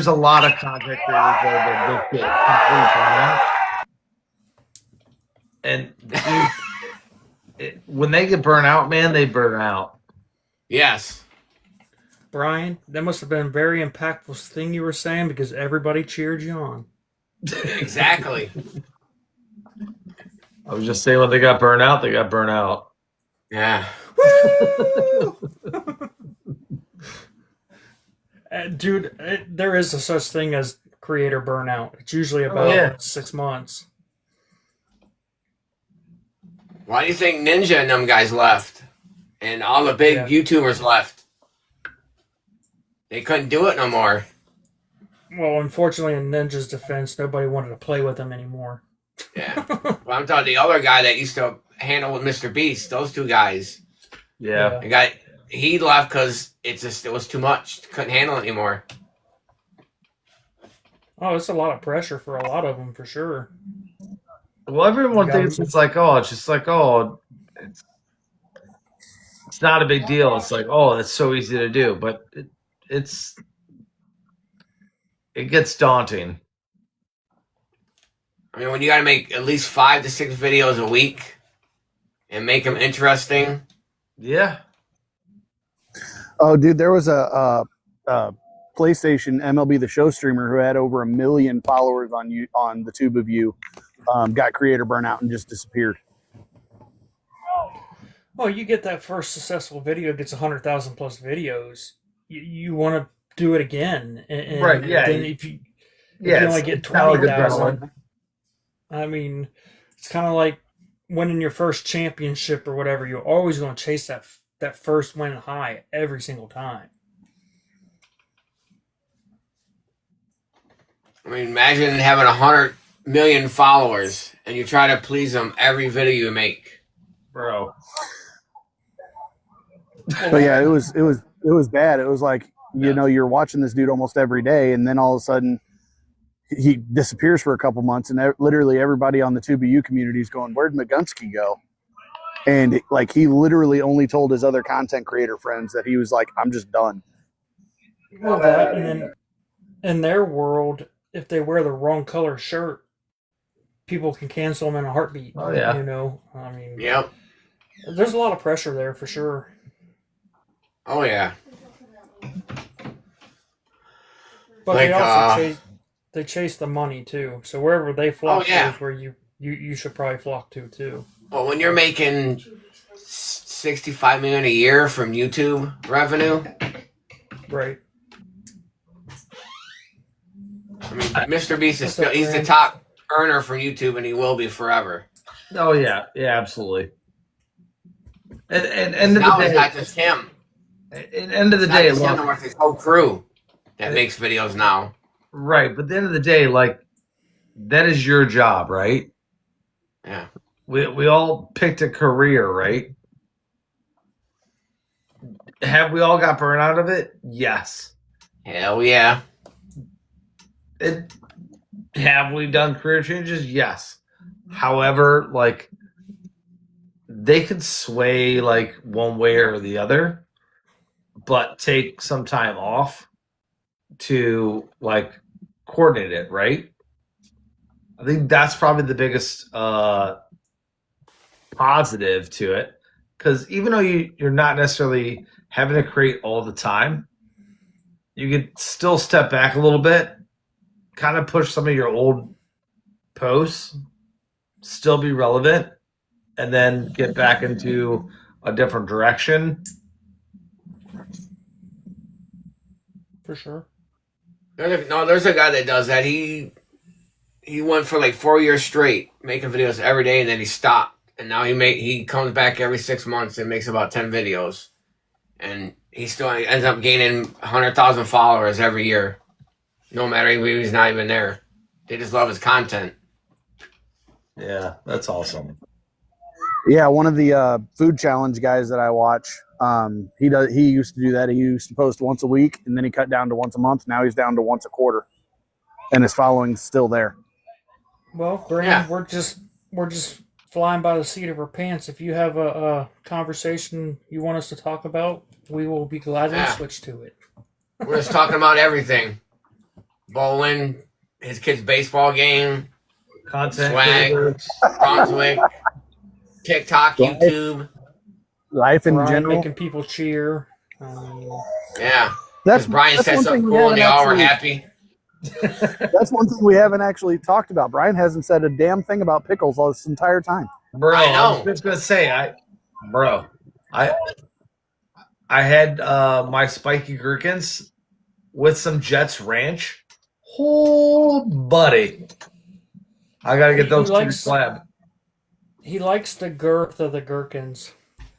a lot of content creators that just get completely burnt out. And dude, when they get burnt out, man, they burn out. Yes. Brian, that must have been a very impactful thing you were saying because everybody cheered you on. Exactly. I was just saying when they got burnt out, they got burnt out. Yeah. Dude, there is a such thing as creator burnout. It's usually about 6 months. Why do you think Ninja and them guys left? And all the big YouTubers left? They couldn't do it no more. Well, unfortunately, in Ninja's defense, nobody wanted to play with him anymore. Yeah. Well, I'm talking the other guy that used to handle with Mr. Beast. Those two guys. Yeah. The guy, he left because it was too much. Couldn't handle it anymore. Oh, it's a lot of pressure for a lot of them, for sure. Well, everyone thinks it's like, it's not a big deal. It's like, that's so easy to do, but it gets daunting. I mean, when you got to make at least 5 to 6 videos a week and make them interesting. Yeah. Oh, dude, there was a PlayStation MLB The Show streamer who had over 1 million followers on the Tube of You. Got creator burnout and just disappeared. Well, you get that first successful video, gets 100,000 plus videos. You want to do it again, and right? Yeah. Then if you only get 20,000, I mean, it's kind of like winning your first championship or whatever. You're always going to chase that first win high every single time. I mean, imagine having 100 million followers and you try to please them every video you make, bro. But yeah, it was bad. It was like, you're watching this dude almost every day, and then all of a sudden he disappears for a couple months, and literally everybody on the Tube of You community is going, "Where'd Magunsky go?" And he literally only told his other content creator friends that he was like, "I'm just done." Well, that, and then in their world, if they wear the wrong color shirt, people can cancel them in a heartbeat. Oh yeah. I mean, yep. There's a lot of pressure there for sure. Oh yeah. But they also chase the money too. So wherever they flock to is where you should probably flock to too. Well, when you're making $65 million a year from YouTube revenue, right? I mean, Mr. Beast is he's the top earner from YouTube, and he will be forever. Oh yeah, absolutely. And end of now the day, it's not just him. At the end of the day, it's his whole crew that makes videos now. Right, but at the end of the day, that is your job, right? Yeah. We all picked a career, right? Have we all got burned out of it? Yes. Hell yeah. Have we done career changes? Yes. However, they could sway like one way or the other, but take some time off to like coordinate it, right? I think that's probably the biggest positive to it, because even though you're not necessarily having to create all the time, you could still step back a little bit, kind of push some of your old posts, still be relevant, and then get back into a different direction. For sure. There's a guy that does that. He went for like 4 years straight making videos every day, and then he stopped. And now he comes back every 6 months and makes about 10 videos, and he still ends up gaining 100,000 followers every year, no matter if he's not even there. They just love his content. Yeah, that's awesome. Yeah, one of the food challenge guys that I watch, he used to do that. He used to post once a week, and then he cut down to once a month. Now he's down to once a quarter, and his following's still there. Well, Brandon, we're just flying by the seat of our pants. If you have a conversation you want us to talk about, we will be glad to switch to it. We're just talking about everything: bowling, his kid's baseball game, Content, swag, Brunswick, TikTok, YouTube, life in Brian general. making people cheer. Yeah. That's Brian said something cool and they all were happy. That's one thing we haven't actually talked about. Brian hasn't said a damn thing about pickles all this entire time. Bro, I know. I was just gonna say, I had my spiky gherkins with some Jets Ranch. Oh, buddy, I gotta get those to the slab. He likes the girth of the gherkins.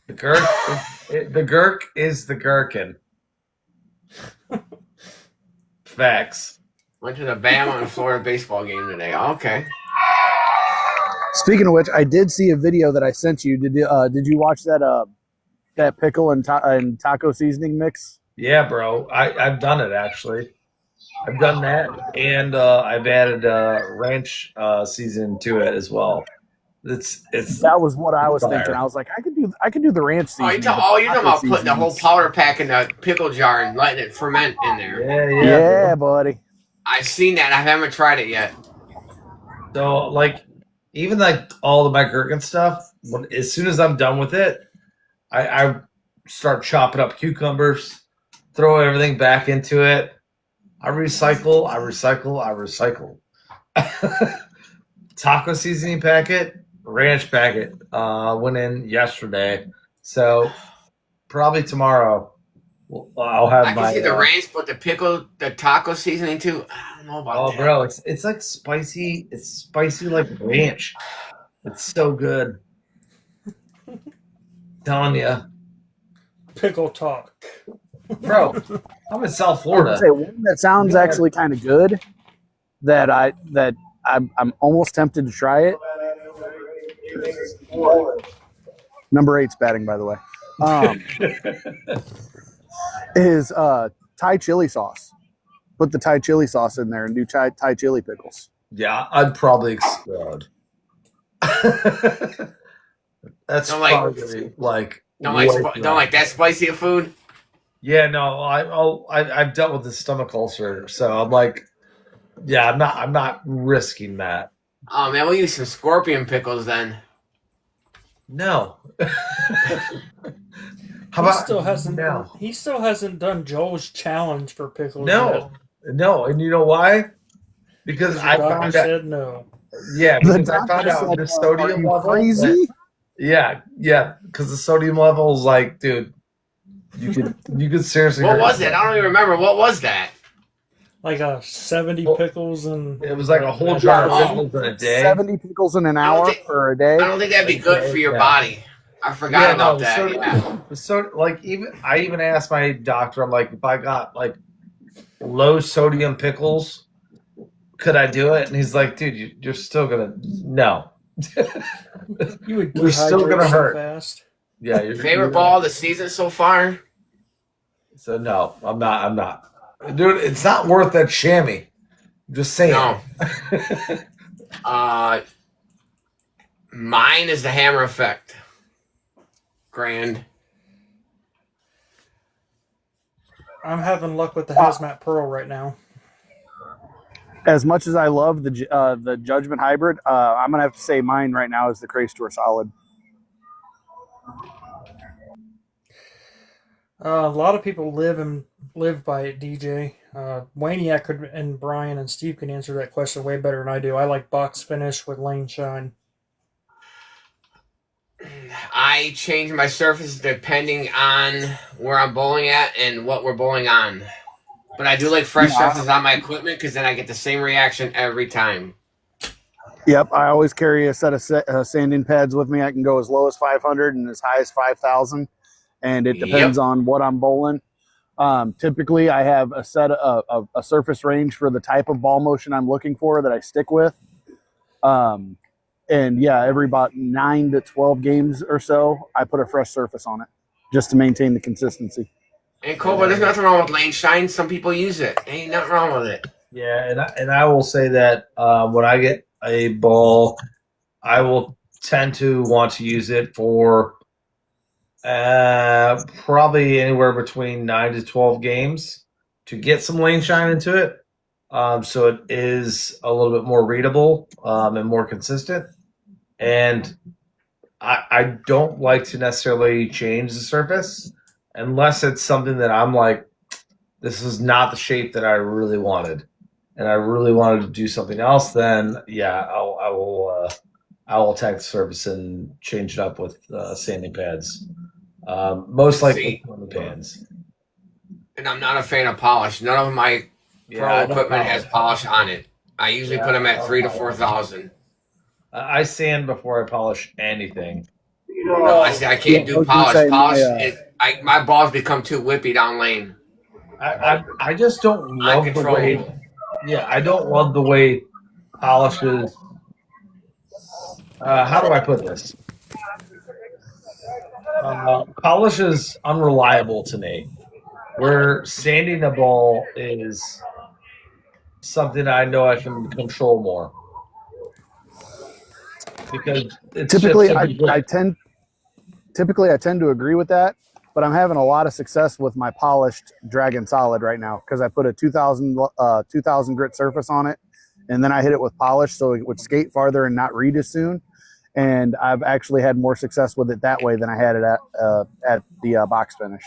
The gherk is the gherkin. Facts. Went to the Bama and Florida baseball game today. Okay. Speaking of which, I did see a video that I sent you. Did you watch that pickle and taco seasoning mix? Yeah, bro. I've done it actually. I've done that, and I've added ranch season to it as well. It's that was what I was thinking. I was like, I could do the ranch seasoning. You're talking about putting the whole powder pack in the pickle jar and letting it ferment in there. Yeah, buddy. I've seen that. I haven't tried it yet. So, like, even like all of my gherkin stuff, as soon as I'm done with it, I start chopping up cucumbers, throw everything back into it. I recycle. Taco seasoning packet, ranch packet went in yesterday. So probably tomorrow I'll have I can see the ranch, but the taco seasoning too. I don't know about that. Oh, bro, it's like spicy. It's spicy like ranch. It's so good. Telling you. Pickle talk. Bro, I'm in South Florida. Say one that sounds actually kind of good. That I'm almost tempted to try it. Number 8's batting, by the way. Is Thai chili sauce. Put the Thai chili sauce in there and do Thai chili pickles. Yeah, I'd probably explode. That's don't probably like don't like that spicy of food. Yeah, no, I've dealt with the stomach ulcer, so I'm like, yeah, I'm not risking that. Oh man, we'll use some scorpion pickles then. No. He still hasn't done Joel's challenge for pickles. No, and you know why? Because I said no. Yeah, because I found out the sodium level. Crazy. Yeah, because the sodium level is like, dude, you could seriously. What was it? I don't even remember. What was that? Like 70 pickles and. It was like a whole jar of pickles in a day. 70 pickles in an hour or a day. I don't think that'd be good for your body. I forgot about that. So like I even asked my doctor, I'm like, if I got like low sodium pickles, could I do it? And he's like, dude, you're still gonna no. You're still gonna hurt. Fast. Yeah. Your favorite ball of the season so far? So no, I'm not. Dude, it's not worth that chamois. I'm just saying. No. Mine is the hammer effect. grand. I'm having luck with the Hazmat Pearl right now. As much as I love the Judgment Hybrid, I'm gonna have to say mine right now is the Crace Tour Solid. A lot of people live by it, DJ. Wayniac and Brian and Steve can answer that question way better than I do. I like box finish with lane shine. I change my surface depending on where I'm bowling at and what we're bowling on. But I do like fresh surfaces on my equipment because then I get the same reaction every time. Yep, I always carry a set of sanding pads with me. I can go as low as 500 and as high as 5,000, and it depends on what I'm bowling. Typically, I have a set of a surface range for the type of ball motion I'm looking for that I stick with. And yeah, every about 9 to 12 games or so, I put a fresh surface on it just to maintain the consistency. And Cobra, there's nothing wrong with lane shine. Some people use it. Ain't nothing wrong with it. Yeah, and I will say that when I get a ball, I will tend to want to use it for probably anywhere between 9 to 12 games to get some lane shine into it. So it is a little bit more readable and more consistent. And I don't like to necessarily change the surface unless it's something that I'm like, this is not the shape that I really wanted, and I really wanted to do something else. Then yeah, I will attack the surface and change it up with sanding pads. Most likely on the pans. And I'm not a fan of polish. None of my pro equipment has polish on it. I usually put them at 3,000 to 4,000. I sand before I polish anything. No, I can't do polish. My balls become too whippy down lane. I just don't love the way. Yeah, I don't love the way polish is. How do I put this? Polish is unreliable to me. Where sanding the ball is something I know I can control more. Because typically I tend to agree with that, but I'm having a lot of success with my polished Dragon Solid right now because I put a 2000 grit surface on it, and then I hit it with polish so it would skate farther and not read as soon. And I've actually had more success with it that way than I had it at the box finish.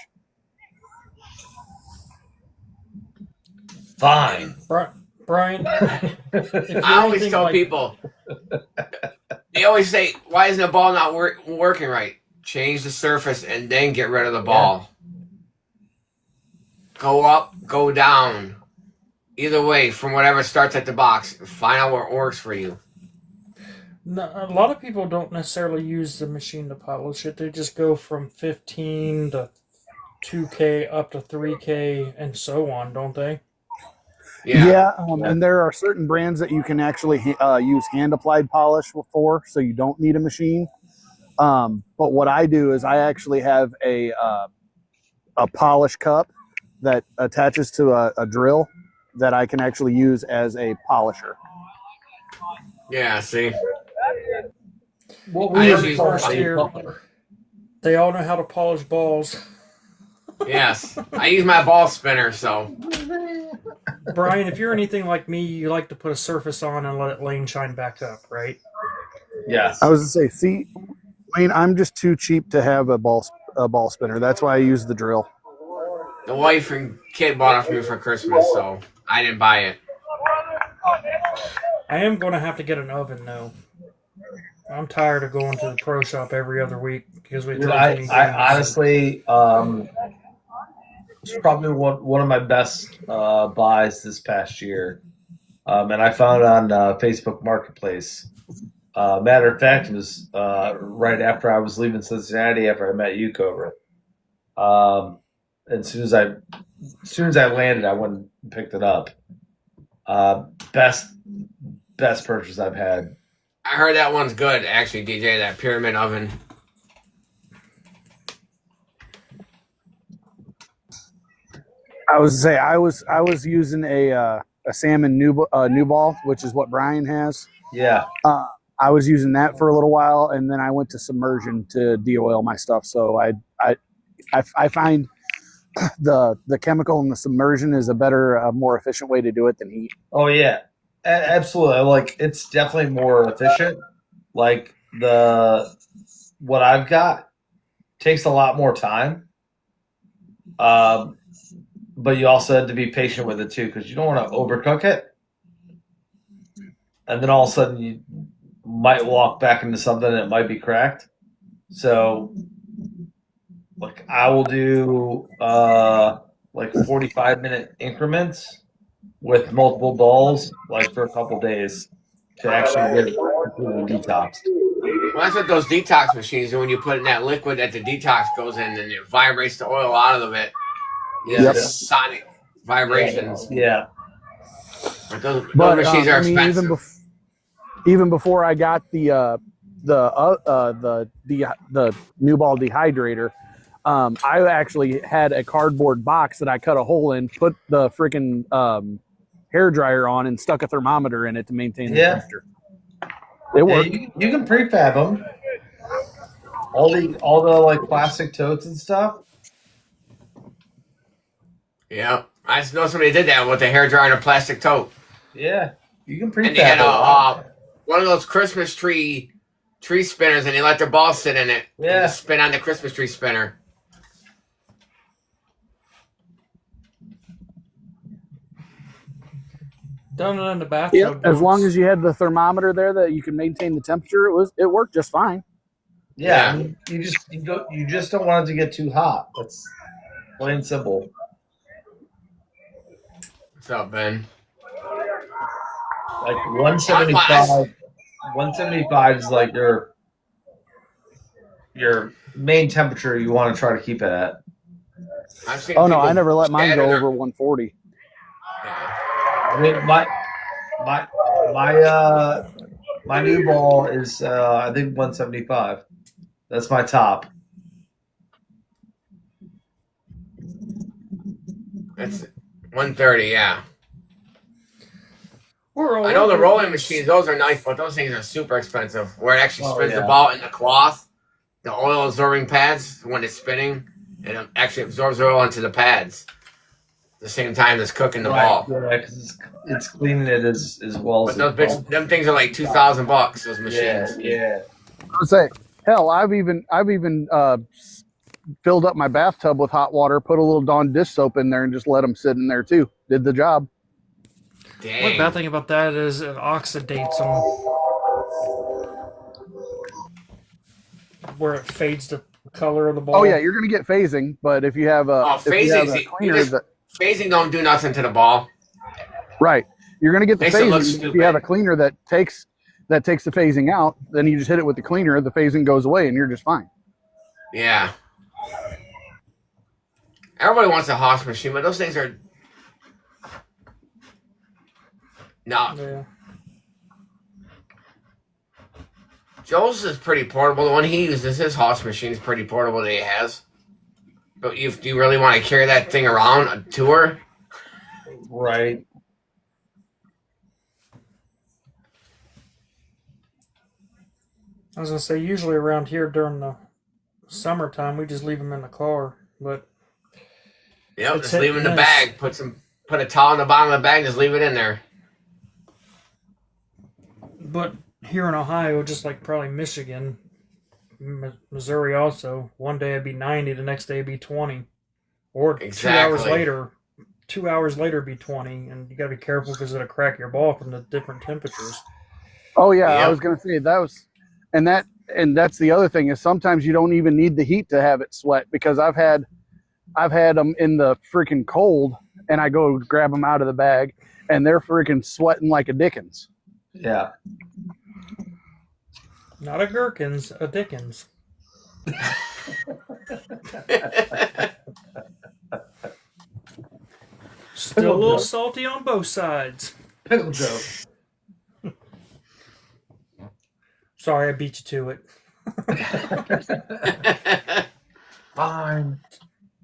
Fine, Brian. I always tell people. They always say, "Why isn't the ball not working right?" Change the surface and then get rid of the ball. Go up, go down. Either way, from whatever starts at the box, find out what works for you. No, a lot of people don't necessarily use the machine to polish it. They just go from 15 to 2K up to 3K and so on, don't they? Yeah. And there are certain brands that you can actually use hand-applied polish for, so you don't need a machine. But what I do is I actually have a polish cup that attaches to a drill that I can actually use as a polisher. Yeah, see? What we did first year, they all know how to polish balls. Yes. I use my ball spinner, so... Brian, if you're anything like me, you like to put a surface on and let it lane shine back up, right? Yes. I was going to say, see, Wayne, I'm just too cheap to have a ball spinner. That's why I use the drill. The wife and kid bought it for me for Christmas, so I didn't buy it. I am going to have to get an oven, though. I'm tired of going to the pro shop every other week because we. I honestly, it's probably one of my best buys this past year, and I found it on Facebook Marketplace. Matter of fact, it was right after I was leaving Cincinnati after I met you, Cobra. As soon as I landed, I went and picked it up. Best purchase I've had. I heard that one's good, actually, DJ, that pyramid oven. I was say I was using a salmon new ball, which is what Brian has. Yeah. I was using that for a little while, and then I went to submersion to de-oil my stuff. So I find the chemical in the submersion is a better, more efficient way to do it than heat. Oh yeah, absolutely. Like it's definitely more efficient. Like what I've got takes a lot more time. But you also have to be patient with it too, because you don't want to overcook it, and then all of a sudden you might walk back into something that might be cracked. So, like I will do like 45-minute increments with multiple bowls, like for a couple days, to actually get it completely detoxed. Well, that's what those detox machines do. When you put in that liquid that the detox goes in, and it vibrates the oil out of it. Yep. Sonic vibrations. Yeah. But those machines are expensive. Even before I got the new ball dehydrator, I actually had a cardboard box that I cut a hole in, put the freaking hair dryer on, and stuck a thermometer in it to maintain the temperature. It worked. You can prefab them. All the like plastic totes and stuff. Yeah, I just know somebody did that with a hairdryer and a plastic tote. Yeah, you can prefab. And they had one of those Christmas tree spinners, and they let their balls sit in it. Yeah, and spin on the Christmas tree spinner. Done it in the bathtub. Yep. As long as you had the thermometer there that you can maintain the temperature, it worked just fine. Yeah, you just don't want it to get too hot. That's plain and simple. What's up, Ben? Like 175. 175 is like your main temperature you want to try to keep it at. Oh no, I never let mine go over 140. I mean, my new ball is I think 175. That's my top. That's 130, yeah. I know the rolling machines; those are nice, but those things are super expensive. Where it actually spins the ball in the cloth, the oil absorbing pads. When it's spinning, it actually absorbs oil into the pads. At the same time as cooking the ball. Yeah, because it's cleaning it as well. But them things are like $2,000. Those machines. Yeah. I would say, hell, I've even filled up my bathtub with hot water, put a little Dawn dish soap in there, and just let them sit in there too. Did the job. Dang. One bad thing about that is it oxidates them, where it fades the color of the ball. Oh yeah, you're gonna get phasing, but if you have a phasing don't do nothing to the ball. Right, you're gonna get the phasing. If you have a cleaner that takes the phasing out, then you just hit it with the cleaner. The phasing goes away, and you're just fine. Yeah. Everybody wants a Haas machine, but those things are. No. Yeah. Joe's is pretty portable. The one he uses, his Haas machine, is pretty portable that he has. But do you really want to carry that thing around a tour? Right. I was gonna say, usually around here during the summertime, we just leave them in the car. But yep, just leave them in the bag. Put a towel in the bottom of the bag. And just leave it in there. But here in Ohio, just like probably Michigan, Missouri also, one day it'd be 90, the next day it'd be 20. Or exactly. 2 hours later it'd be 20, and you gotta be careful because it'll crack your ball from the different temperatures. Oh yeah, I was gonna say that's the other thing is sometimes you don't even need the heat to have it sweat, because I've had them in the freaking cold, and I go grab them out of the bag, and they're freaking sweating like a Dickens. Yeah. Not a gherkins, a Dickens. Still a little salty on both sides. Pickle joke. Sorry, I beat you to it. Fine.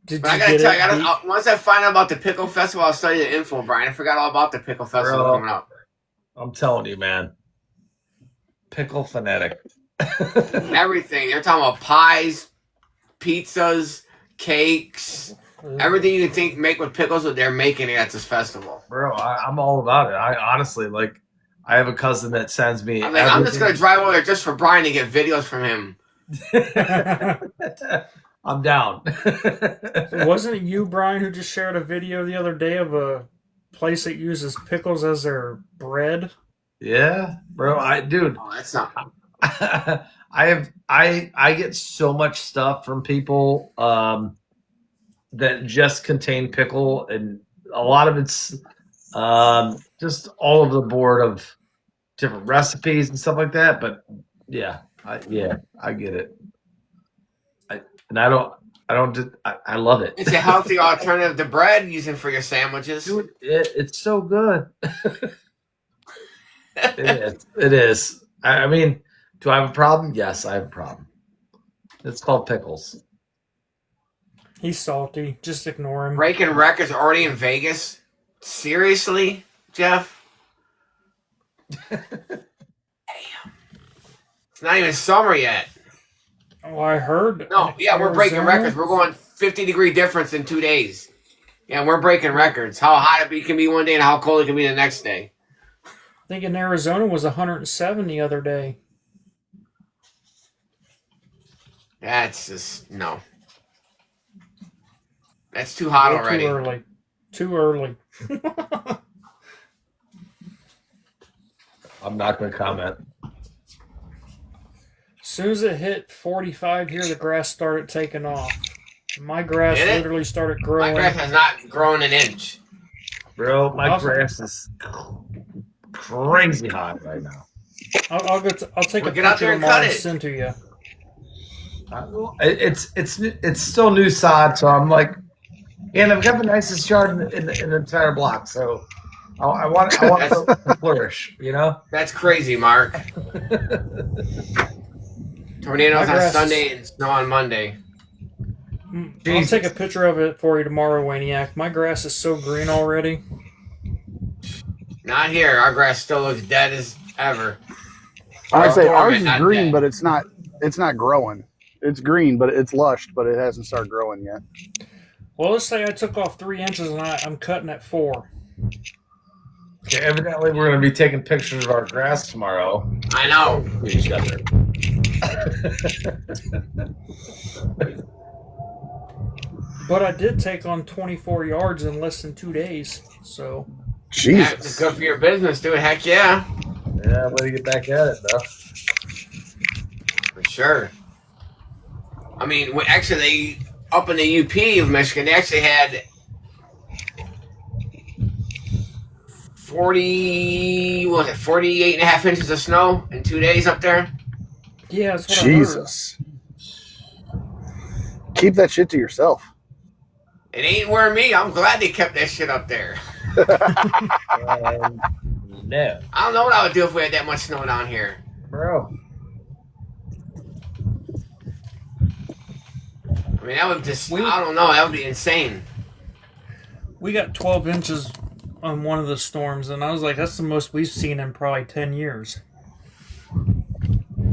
But I gotta tell you, once I find out about the Pickle Festival, I'll study the info, Brian. I forgot all about the Pickle Festival coming up. I'm telling you, man. pickle fanatic. Everything. They're talking about pies, pizzas, cakes, everything you can think make with pickles. They're making it at this festival. Bro, I'm all about it. I honestly like. I have a cousin that sends me. I'm just gonna drive over there just for Brian to get videos from him. I'm down. Wasn't it you, Brian, who just shared a video the other day of a place that uses pickles as their bread? Yeah, bro. Oh, that's not. I get so much stuff from people that just contain pickle, and a lot of it's just all over the board of different recipes and stuff like that. But yeah, I get it. I love it. It's a healthy alternative to bread using for your sandwiches. Dude, it's so good. It is. I mean, do I have a problem? Yes, I have a problem. It's called pickles. He's salty. Just ignore him. Breaking records already in Vegas. Seriously, Jeff? Damn. It's not even summer yet. Oh, I heard. No, yeah, we're breaking records. We're going 50-degree difference in 2 days. Yeah, we're breaking records. How hot it can be one day and how cold it can be the next day. I think in Arizona was 107 the other day. That's just, no. That's too hot already. Too early. I'm not going to comment. As soon as it hit 45 here, the grass started taking off. My grass literally started growing. My grass has not grown an inch. Bro, my grass is crazy hot right now. I'll take a get out there picture and tomorrow cut and it. send to you. It's still new sod, so I'm like, and I've got the nicest yard in the entire block, so I want it to flourish, you know? That's crazy, Mark. Tornadoes on Sunday and snow on Monday. I'll take a picture of it for you tomorrow, Wayniac. My grass is so green already. Not here. Our grass still looks dead as ever. I'd say ours is not green, dead. but it's not growing. It's green, but it's lush, but it hasn't started growing yet. Well, let's say I took off 3 inches and I'm cutting at 4. Okay, evidently, we're going to be taking pictures of our grass tomorrow. I know. Each other. But I did take on 24 yards in less than 2 days, so. Jesus. That's good for your business, dude. Heck yeah. Yeah, I'm going to get back at it, though. For sure. I mean, actually, up in the UP of Michigan, they actually had 48 and a half inches of snow in 2 days up there. Yeah, that's what Jesus. Keep that shit to yourself. It ain't where me. I'm glad they kept that shit up there. No. I don't know what I would do if we had that much snow down here. Bro. I mean, that would just, I don't know, that would be insane. We got 12 inches on one of the storms, and I was like, that's the most we've seen in probably 10 years.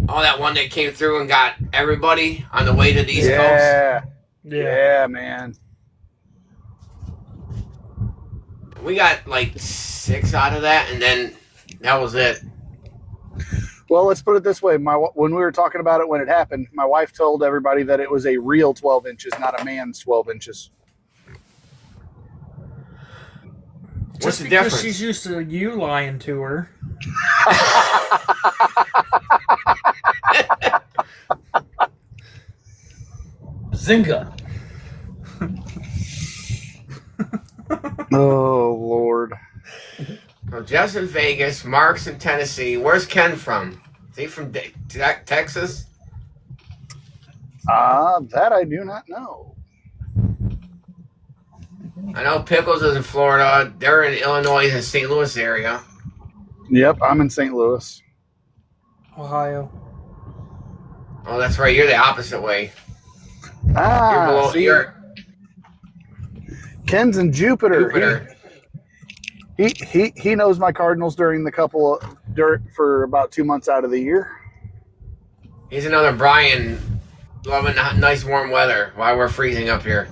Oh, that one that came through and got everybody on the way to the East Coast? Yeah, man. We got like 6 out of that, and then that was it. Well, let's put it this way. When we were talking about it when it happened, my wife told everybody that it was a real 12 inches, not a man's 12 inches. What's the because difference? she's used to you lying to her. Zinga. Oh, Lord. Well, Jeff's in Vegas, Mark's in Tennessee. Where's Ken from? Is he from Texas? That I do not know. I know Pickles is in Florida. They're in Illinois and St. Louis area. Yep, I'm in St. Louis. Ohio. Oh, that's right. You're the opposite way. See, Ken's in Jupiter. Jupiter. He knows my Cardinals during the couple of for about 2 months out of the year. He's another Brian loving nice warm weather while we're freezing up here.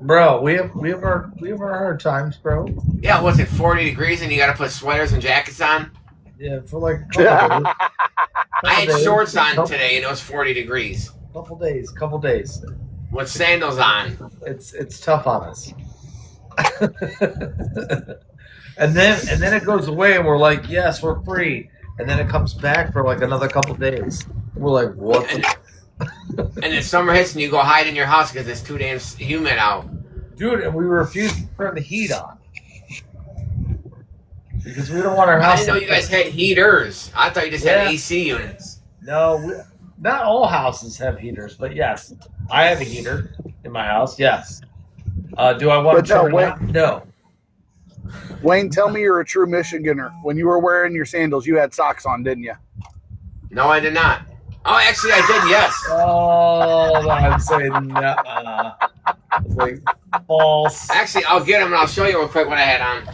Bro, we have our hard times, bro. Yeah, what's it, 40 degrees and you got to put sweaters and jackets on? Yeah, for like a couple days. I had shorts on today and it was 40 degrees. Couple days. With sandals on. It's tough on us. and then it goes away and we're like, yes, we're free. And then it comes back for like another couple days. We're like, what? And then summer hits and you go hide in your house because it's too damn humid out. Dude, and we refuse to turn the heat on. Because we don't want our I house. didn't know you guys had heaters. I thought you just had AC units. No, not all houses have heaters, but yes. I have a heater in my house, yes. Do I want to turn it on? No. Wayne, tell me you're a true Michiganer. When you were wearing your sandals, you had socks on, didn't you? No, I did not. Oh, actually, I did, yes. Oh, I'd say no. Like, false. Actually, I'll get them and I'll show you real quick what I had on.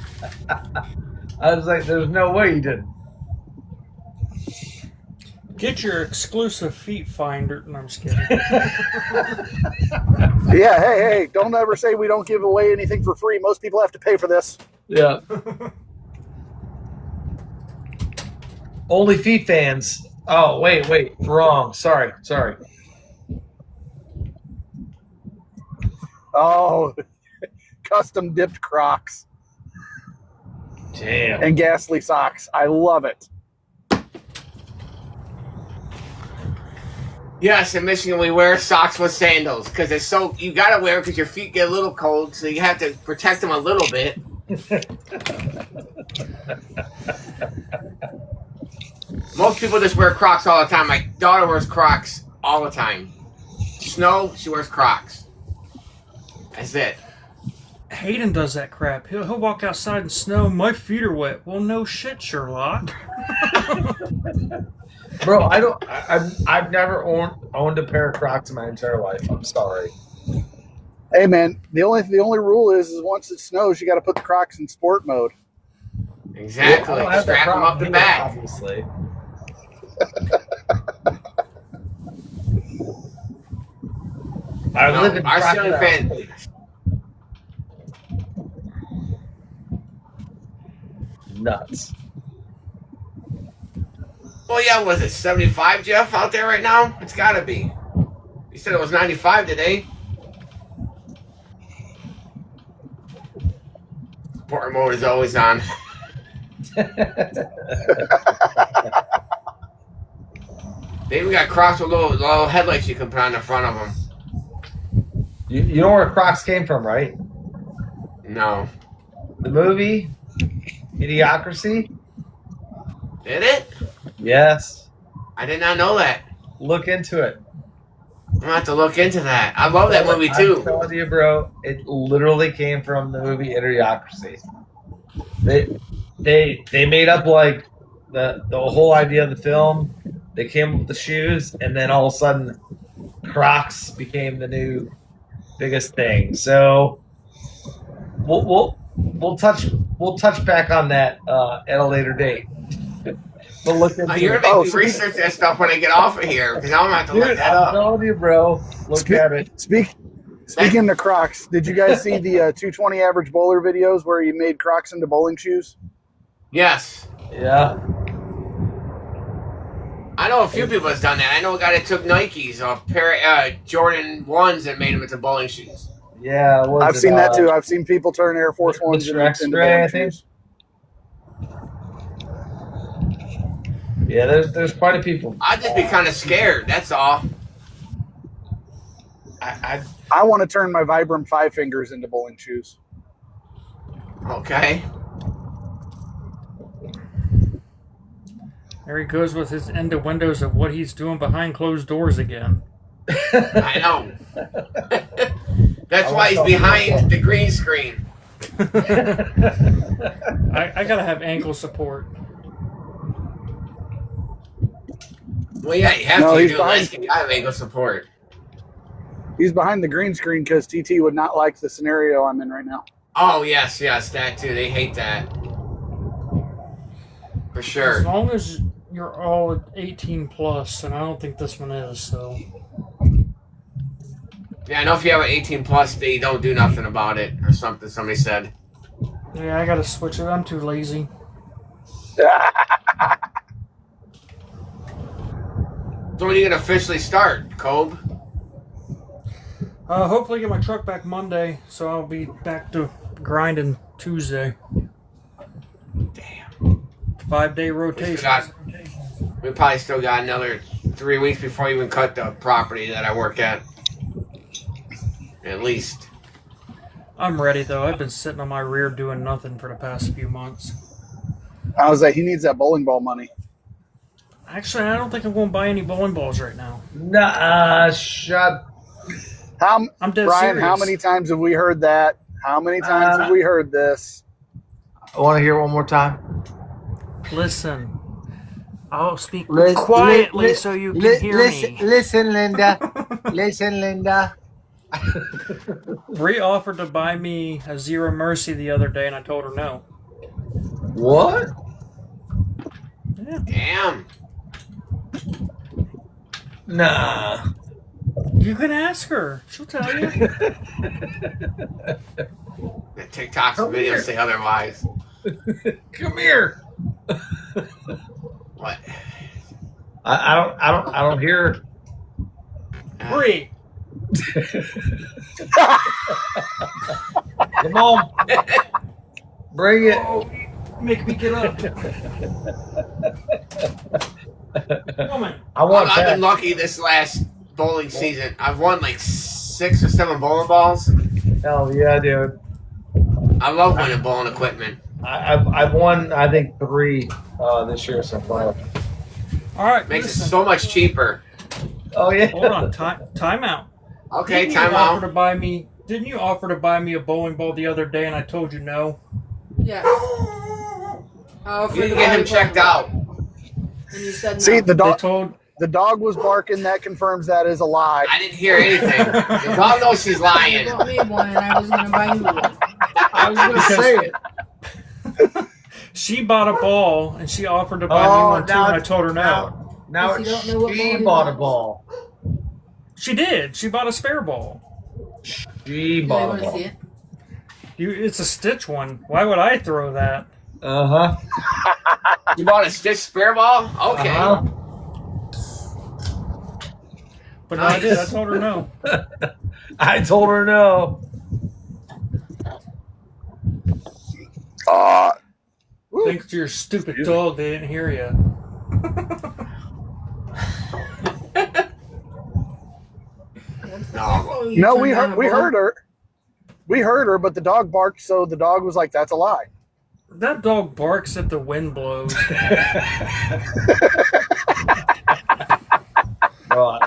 I was like, there's no way you didn't. Get your exclusive feet finder. No, I'm just kidding. Yeah, hey, don't ever say we don't give away anything for free. Most people have to pay for this. Yeah. Only feet fans. Oh, wait. Wrong. Sorry. Oh, custom dipped Crocs. Damn. And ghastly socks. I love it. Yes, in Michigan, we wear socks with sandals because it's so, you got to wear it because your feet get a little cold, so you have to protect them a little bit. Most people just wear Crocs all the time. My daughter wears Crocs all the time. Snow, she wears Crocs. That's it. Hayden does that crap. He'll walk outside in snow. My feet are wet. Well, no shit, Sherlock. Bro, I've never owned a pair of Crocs in my entire life. I'm sorry. Hey man, the only rule is once it snows, you got to put the Crocs in sport mode. Exactly. I don't have that Strap them up the problem back. either, obviously. I live in our Croc ceiling House. fan. Nuts. Well, yeah, was it 75, Jeff, out there right now? It's got to be. You said it was 95 today. Sport mode is always on. They even got Crocs with little headlights you can put on the front of them. You know where Crocs came from, right? No. The movie Idiocracy? Did it? Yes. I did not know that. Look into it. I'm going to have to look into that. I love that movie, I'm too. telling you, bro, it literally came from the movie Idiocracy. They made up like the whole idea of the film. They came up with the shoes, and then all of a sudden, Crocs became the new biggest thing. So we'll touch back on that at a later date. We'll look into You're it. going to make me research that stuff when I get off of here, because I'm going to have to look that I'm up. telling you, bro. Look at it. Speaking of Crocs, did you guys see the 220 average bowler videos where he made Crocs into bowling shoes? Yes. Yeah. I know a few people that's done that. I know a guy that took Nikes, a pair of Jordan 1s, and made them into bowling shoes. Yeah. I've seen that too. I've seen people turn Air Force Ones into bowling shoes. Yeah, there's quite a people. I'd just be kind of scared, that's all. I want to turn my Vibram 5 fingers into bowling shoes. Okay. There he goes with his innuendos of what he's doing behind closed doors again. I know. That's why he's behind the green screen. I gotta have ankle support. Well, yeah, you have to do less. You have ankle support. He's behind the green screen because TT would not like the scenario I'm in right now. Oh, yes, that too. They hate that. For As sure. long as you're all 18 plus, and I don't think this one is. So Yeah, I know if you have an 18 plus, they don't do nothing about it or something. Somebody said. yeah, I gotta switch it. I'm too lazy. So when are you gonna officially start, Kobe? Hopefully, get my truck back Monday, so I'll be back to grinding Tuesday. Damn. 5-day rotation. We probably still got another 3 weeks before we even cut the property that I work at. At least. I'm ready though. I've been sitting on my rear doing nothing for the past few months. I was like, he needs that bowling ball money. Actually, I don't think I'm going to buy any bowling balls right now. Nah, shut. I'm dead Brian, serious. how many times have we heard that? How many times have we heard this? I want to hear it one more time. Listen, I'll speak quietly so you can hear me. Listen, Linda. Listen, Linda. Bree offered to buy me a Zero Mercy the other day, and I told her no. What? Yeah. Damn. Nah. You can ask her. She'll tell you. The TikToks and videos say otherwise. Come here. What? I don't hear. Bree. Come on. Bring it. Oh, make me get up. Woman. I want I've been that. lucky this last bowling season. I've won like 6 or 7 bowling balls. Hell yeah, dude. I love winning bowling equipment. I've won, I think, 3 this year so far. All right, Makes it listen. so much cheaper. Oh yeah. Hold on. Time out. Okay, Didn't time you offer out. to buy me? Didn't you offer to buy me a bowling ball the other day, and I told you no? Yeah. You need to get him checked out. And you said no. See, the They told. the dog was barking. That confirms that is a lie. I didn't hear anything. The dog knows she's You lying. bought me one, and I was going to buy you one. I was gonna say it. She bought a ball, and she offered to buy me Oh, one too, now and I it's- told her no. Now Because you don't know what ball she he bought a wants. ball. She did. She bought a spare ball. She Do they bought a want to ball. see it? It's a Stitch one. Why would I throw that? Uh huh. You bought a Stitch spare ball? Okay. Uh-huh. But no, I did. I told her no. I told her no. Thanks to your stupid dog, they didn't hear you. No. Oh, you No, turned we down heard a we ball? heard her. We heard her, but the dog barked, so the dog was like, "That's a lie." That dog barks if the wind blows. Well,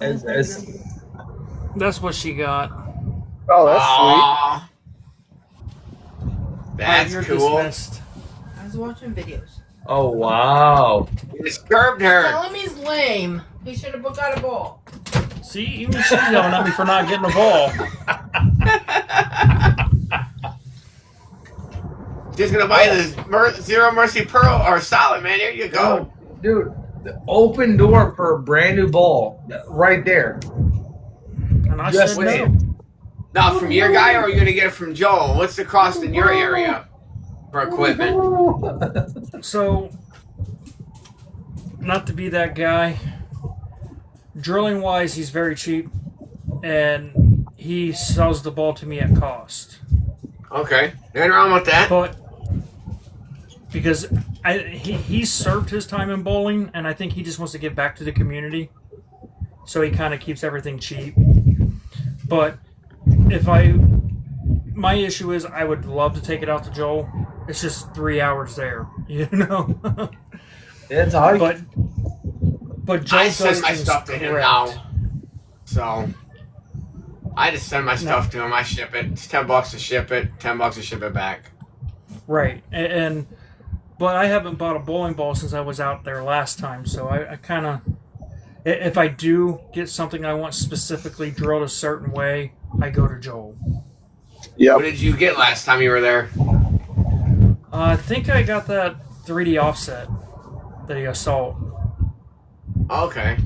it's, That's what she got. Oh, that's Aw. That's You're cool. dismissed. I was watching videos. oh wow. You disturbed her. Tell him he's lame. He should have got a ball. See, even she's yelling at me for not getting a ball. Just gonna buy this Zero Mercy Pearl or Solid, man. Here you go. Dude, the open door for a brand new ball right there. And I Just said wait. no. Now, from your guy, or are you gonna get it from Joel? What's the cost in your area for equipment? So, not to be that guy, drilling wise, he's very cheap, and he sells the ball to me at cost. Okay, nothing wrong with that. But because he served his time in bowling, and I think he just wants to give back to the community, so he kind of keeps everything cheap. But my issue is I would love to take it out to Joel. It's just 3 hours there, you know. It's a hike. But Joel I does send my things stuff to him correct. now. So I just send my stuff to him. I ship it. It's $10 to ship it. $10 to ship it back. Right, but I haven't bought a bowling ball since I was out there last time, so I kind of, if I do get something I want specifically drilled a certain way, I go to Joel. Yep. What did you get last time you were there? I think I got that 3D offset that he assault. Okay.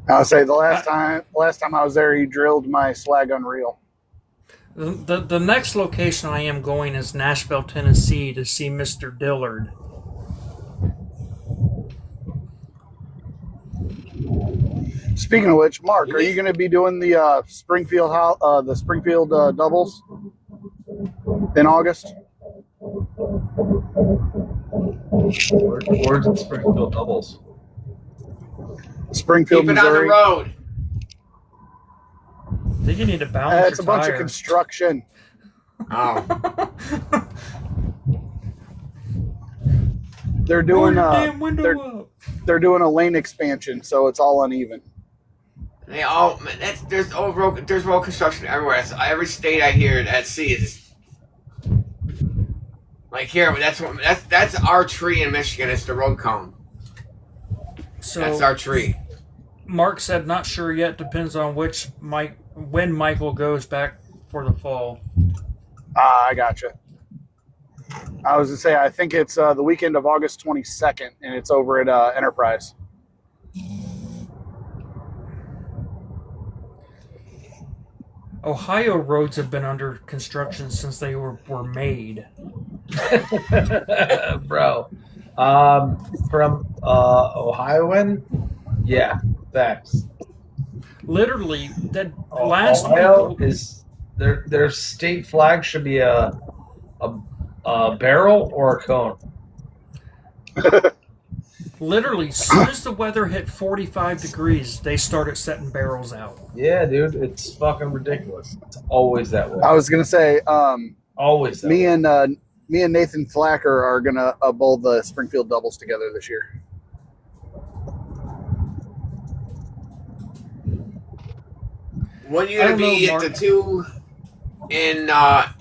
I'll say the last time I was there, he drilled my slag unreal. The next location I am going is Nashville, Tennessee to see Mr. Dillard. Speaking of which, Mark, are you going to be doing the Springfield doubles in August? Where's the Springfield doubles? Springfield, Keep it on the Missouri. road. I think you need to balance It's a your bunch of tires. construction. Oh. They're Roll doing your damn window up. they're doing a lane expansion, so it's all uneven. They all there's road construction everywhere. Every state I hear at sea is like here. That's our tree in Michigan. It's the road cone. So That's our tree. Mark said not sure yet. Depends on when Michael goes back for the fall. I gotcha. I was going to say, I think it's the weekend of August 22nd, and it's over at Enterprise. Ohio roads have been under construction since they were made. Bro. From Ohioan? Yeah, thanks. Literally, that last Ohio week, is their state flag should be a barrel or a cone. literally, as soon as the weather hit 45 degrees, they started setting barrels out. Yeah, dude, it's fucking ridiculous. It's always that way. I was going to say, Always that me way. and Nathan Flacker are going to bowl the Springfield doubles together this year. When are you I gonna don't be know, at the Mark. 2 in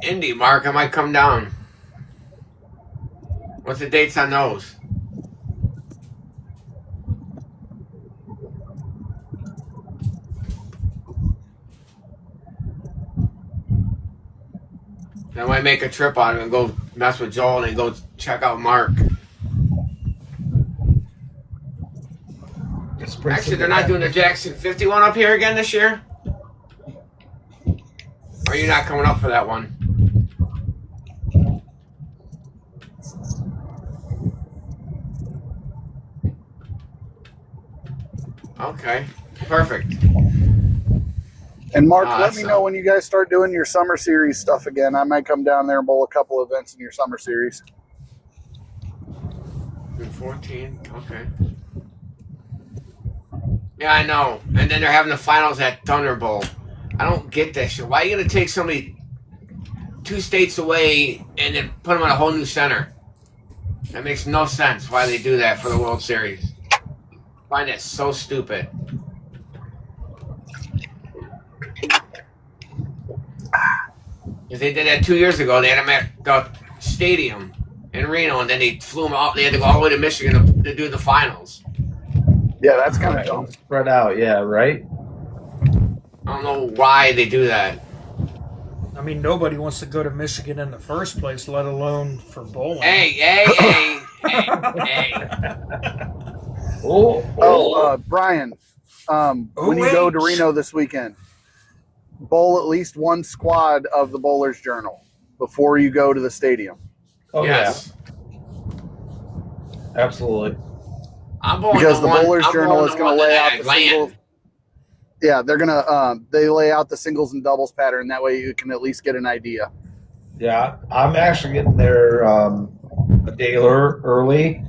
Indy, Mark? I might come down. What's the dates on those? I might make a trip on it and go mess with Joel and go check out Mark. Actually, they're not doing the Jackson 51 up here again this year? Or are you not coming up for that one? Okay, perfect. And Mark, Oh, let me that's know when you guys start doing your summer series stuff again. I might come down there and bowl a couple events in your summer series. June 14, okay. Yeah, I know. And then they're having the finals at Thunderbolt. I don't get that shit. Why are you going to take somebody 2 states away and then put them on a whole new center? That makes no sense why they do that for the World Series. I find that so stupid. If they did that 2 years ago, they had them at the stadium in Reno, and then they flew them out. They had to go all the way to Michigan to do the finals. Yeah, that's kind of dumb. Spread out, yeah, right? I don't know why they do that. I mean, nobody wants to go to Michigan in the first place, let alone for bowling. Hey. Brian, when you go to Reno this weekend, bowl at least one squad of the Bowler's Journal before you go to the stadium. Oh, Yes. yeah. Absolutely. I'm bowling Because the one- Bowler's I'm Journal bowling is going to one lay that out I the land. singles. Yeah, they're going to they lay out the singles and doubles pattern. That way you can at least get an idea. Yeah, I'm actually getting there a day early.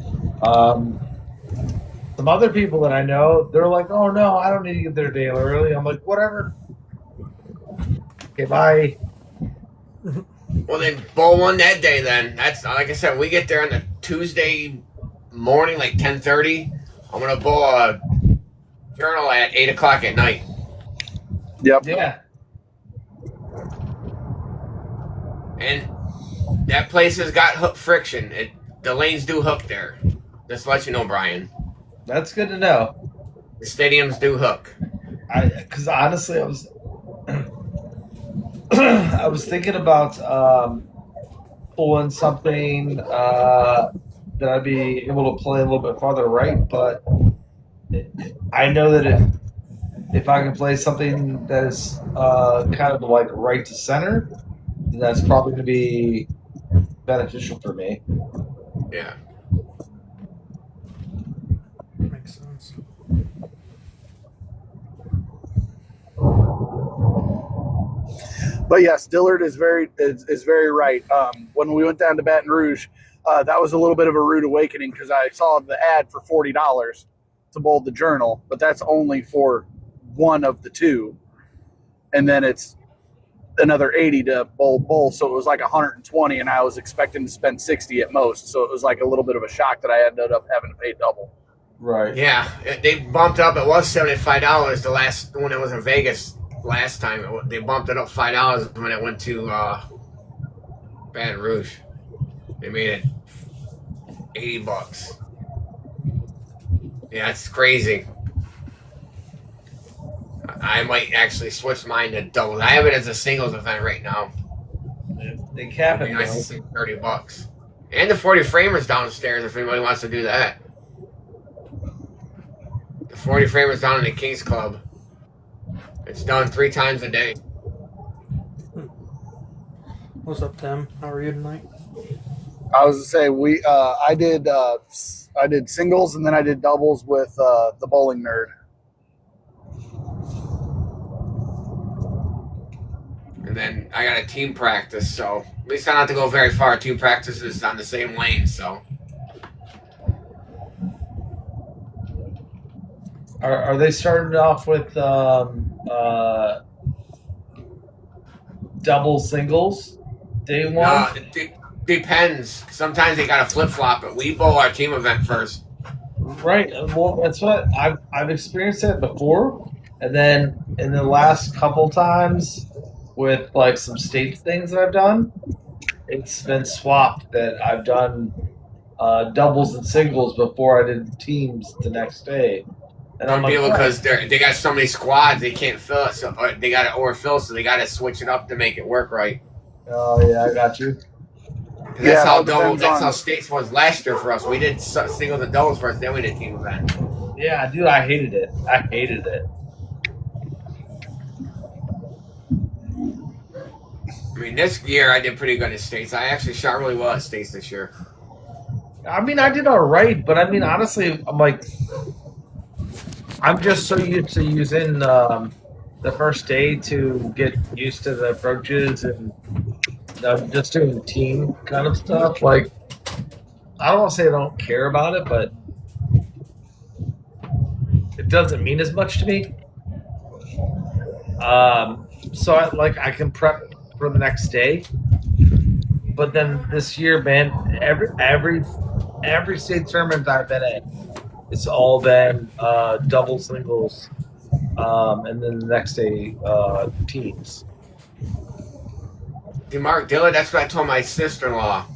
Some other people that I know, they're like, "Oh no, I don't need to get there a day early." I'm like, "Whatever." Okay, bye. Well, then bowl one that day. Then that's like I said. We get there on the Tuesday morning, like 10:30. I'm gonna bowl a journal at 8:00 at night. Yep. Yeah, And that place has got hook friction. The lanes do hook there. Just to let you know, Brian. that's good to know. The stadiums do hook. Because honestly, I was thinking about pull in something that I'd be able to play a little bit farther right, but I know that if I can play something that is kind of like right to center, then that's probably going to be beneficial for me. Yeah. Makes sense. But yes, Dillard is very right. When we went down to Baton Rouge, that was a little bit of a rude awakening because I saw the ad for $40 to bowl the Journal, but that's only for one of the two, and then it's another 80 to bowl. So it was like 120, and I was expecting to spend 60 at most. So it was like a little bit of a shock that I ended up having to pay double. Right. Yeah, they bumped up. It was $75 the last when it was in Vegas last time. They bumped it up $5 when it went to Baton Rouge. They made it $80. Yeah, it's crazy. I might actually switch mine to doubles. I have it as a singles event right now. They cap It'd it. be nice to see $30. And the 40 framers downstairs if anybody wants to do that. The 40 framers down in the Kings Club. It's done 3 times a day. What's up, Tim? How are you tonight? I was to say I did singles and then I did doubles with the bowling nerd. And then I got a team practice, so at least I don't have to go very far. Team practice is on the same lane, so. Are they starting off with double singles day one? It depends. Sometimes they got to flip flop it. We bowl our team event first. Right. Well, that's what I've experienced that before, and then in the last couple times with like some state things that I've done, it's been swapped that I've done doubles and singles before I did teams the next day. And I'm like, because they got so many squads, they can't fill it. So they got to overfill, so they got to switch it up to make it work right. Oh yeah, I got you. That's how states was last year for us. We did singles and doubles first, then we did team event. Yeah, dude, I hated it. I mean, this year I did pretty good at states. I actually shot really well at states this year. I mean, I did all right, but I mean, honestly, I'm just so used to using the first day to get used to the approaches and just doing team kind of stuff. Like, I don't want to say I don't care about it, but it doesn't mean as much to me. So I can prep for the next day. But then this year, man, every state tournament I've been at, it's all been double singles, and then the next day teams. See, Mark Dillard, that's what I told my sister-in-law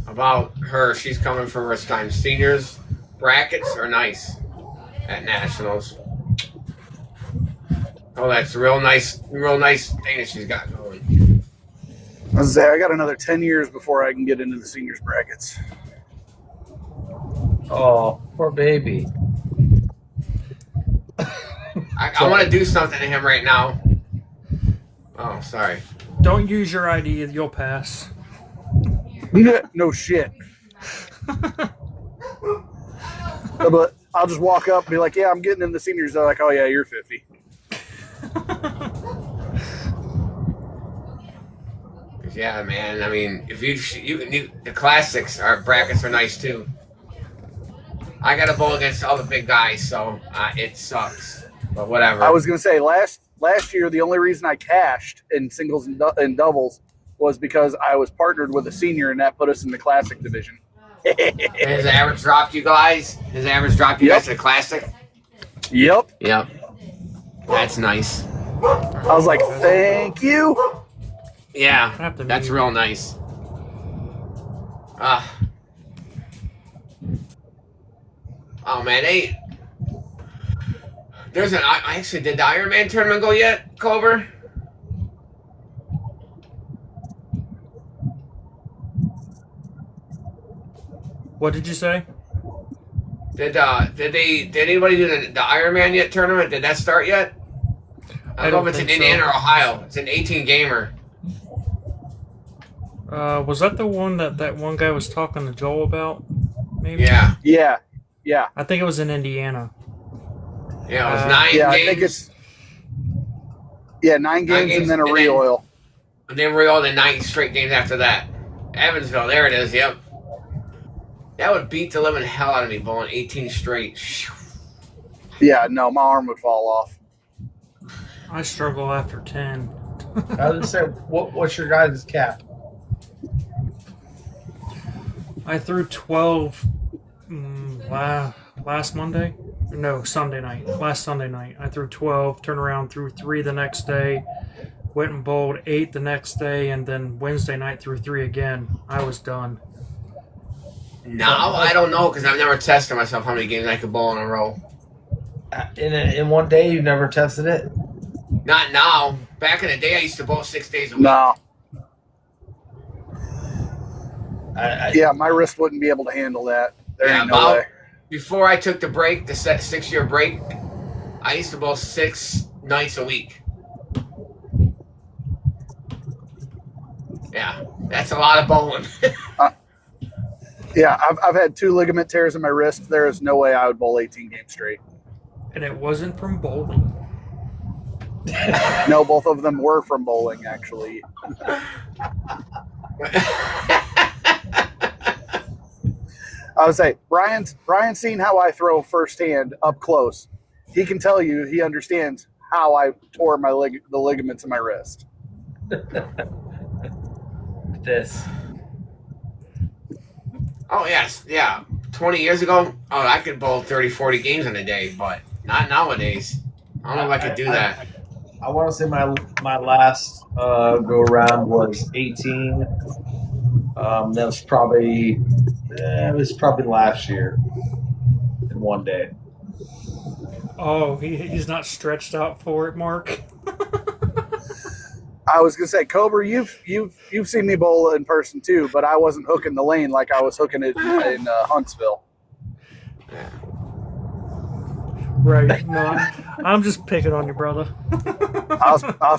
about her. She's coming for first time. Seniors brackets are nice at nationals. Oh, that's a real nice thing that she's got going. I was say I got another 10 years before I can get into the seniors brackets. Oh, poor baby. I want to do something to him right now. Oh, sorry. Don't use your ID, you'll pass. No shit. But I'll just walk up and be like, yeah, I'm getting in the seniors. They're like, oh, yeah, you're 50. Yeah, man. I mean, if the classics, our brackets are nice too. I got to bowl against all the big guys, so it sucks. But whatever. I was gonna say last year the only reason I cashed in singles and doubles was because I was partnered with a senior, and that put us in the classic division. His average dropped you guys. His average dropped you guys to the classic. Yep. That's nice. I was like, thank you. Yeah, that's real nice. Oh man, I actually did the Iron Man tournament go yet, Culver? What did you say? Did anybody do the Ironman yet tournament? Did that start yet? I don't know if it's in Indiana or Ohio. It's an 18 gamer. Was that the one that one guy was talking to Joel about? Maybe. Yeah. Yeah. I think it was in Indiana. Yeah, it was 9 games. I think it's 9 games and then a re-oil. And then re-oil, then 9 straight games after that. Evansville, there it is. Yep. That would beat the living hell out of me, bowling 18 straight. Yeah, no, my arm would fall off. I struggle after 10. I was gonna say, what's your guys' cap? I threw 12 last Monday. No, Sunday night. Last Sunday night. I threw 12, turned around, threw 3 the next day, went and bowled 8 the next day, and then Wednesday night threw 3 again. I was done. Now, I don't know because I've never tested myself how many games I could bowl in a row. In one day, you've never tested it? Not now. Back in the day, I used to bowl 6 days a week. No. Yeah, my wrist wouldn't be able to handle that. There ain't no way. Before I took the break, the 6-year break, I used to bowl 6 nights a week. Yeah, that's a lot of bowling. Yeah, I've had 2 ligament tears in my wrist. There is no way I would bowl 18 games straight. And it wasn't from bowling. No, both of them were from bowling, actually. I would say Brian's seen how I throw firsthand up close. He can tell you he understands how I tore the ligaments in my wrist. This. Oh, yes. Yeah. 20 years ago, I could bowl 30, 40 games in a day, but not nowadays. I don't know if I could do that. I want to say my last go around was 18. That was probably last year in one day. Oh, he's not stretched out for it, Mark. I was gonna say, Cobra, you've seen me bowl in person too, but I wasn't hooking the lane like I was hooking it in Huntsville. Right. No, I'm just picking on you, brother. I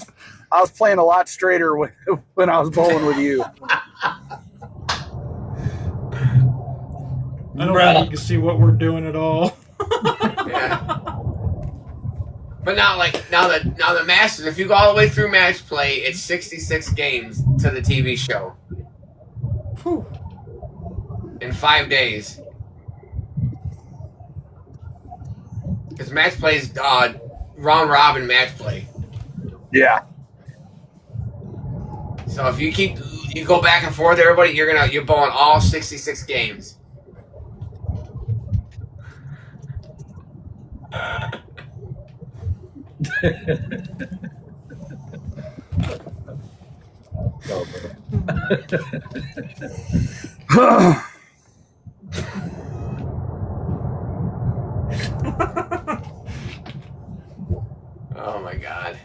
was playing a lot straighter when I was bowling with you. I don't think you can see what we're doing at all. Yeah. But now the Masters, if you go all the way through match play, it's 66 games to the TV show. Whew. In 5 days. Because match play is round robin match play. Yeah. So if you go back and forth, everybody, you're bowling all 66 games. Oh my God.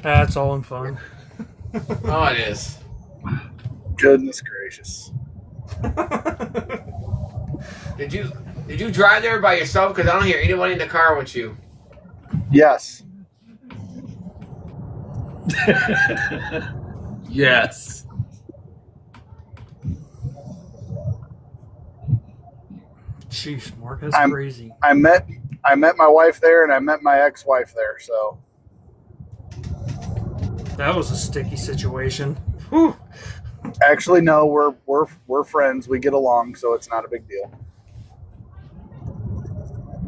That's all in fun. Oh, it is. Goodness gracious. Did you drive there by yourself? Because I don't hear anyone in the car with you. Yes. Yes. Jeez, Mark, that's crazy. I met my wife there, and I met my ex-wife there. So That was a sticky situation. Whew. actually, no, we're friends. We get along, so it's not a big deal.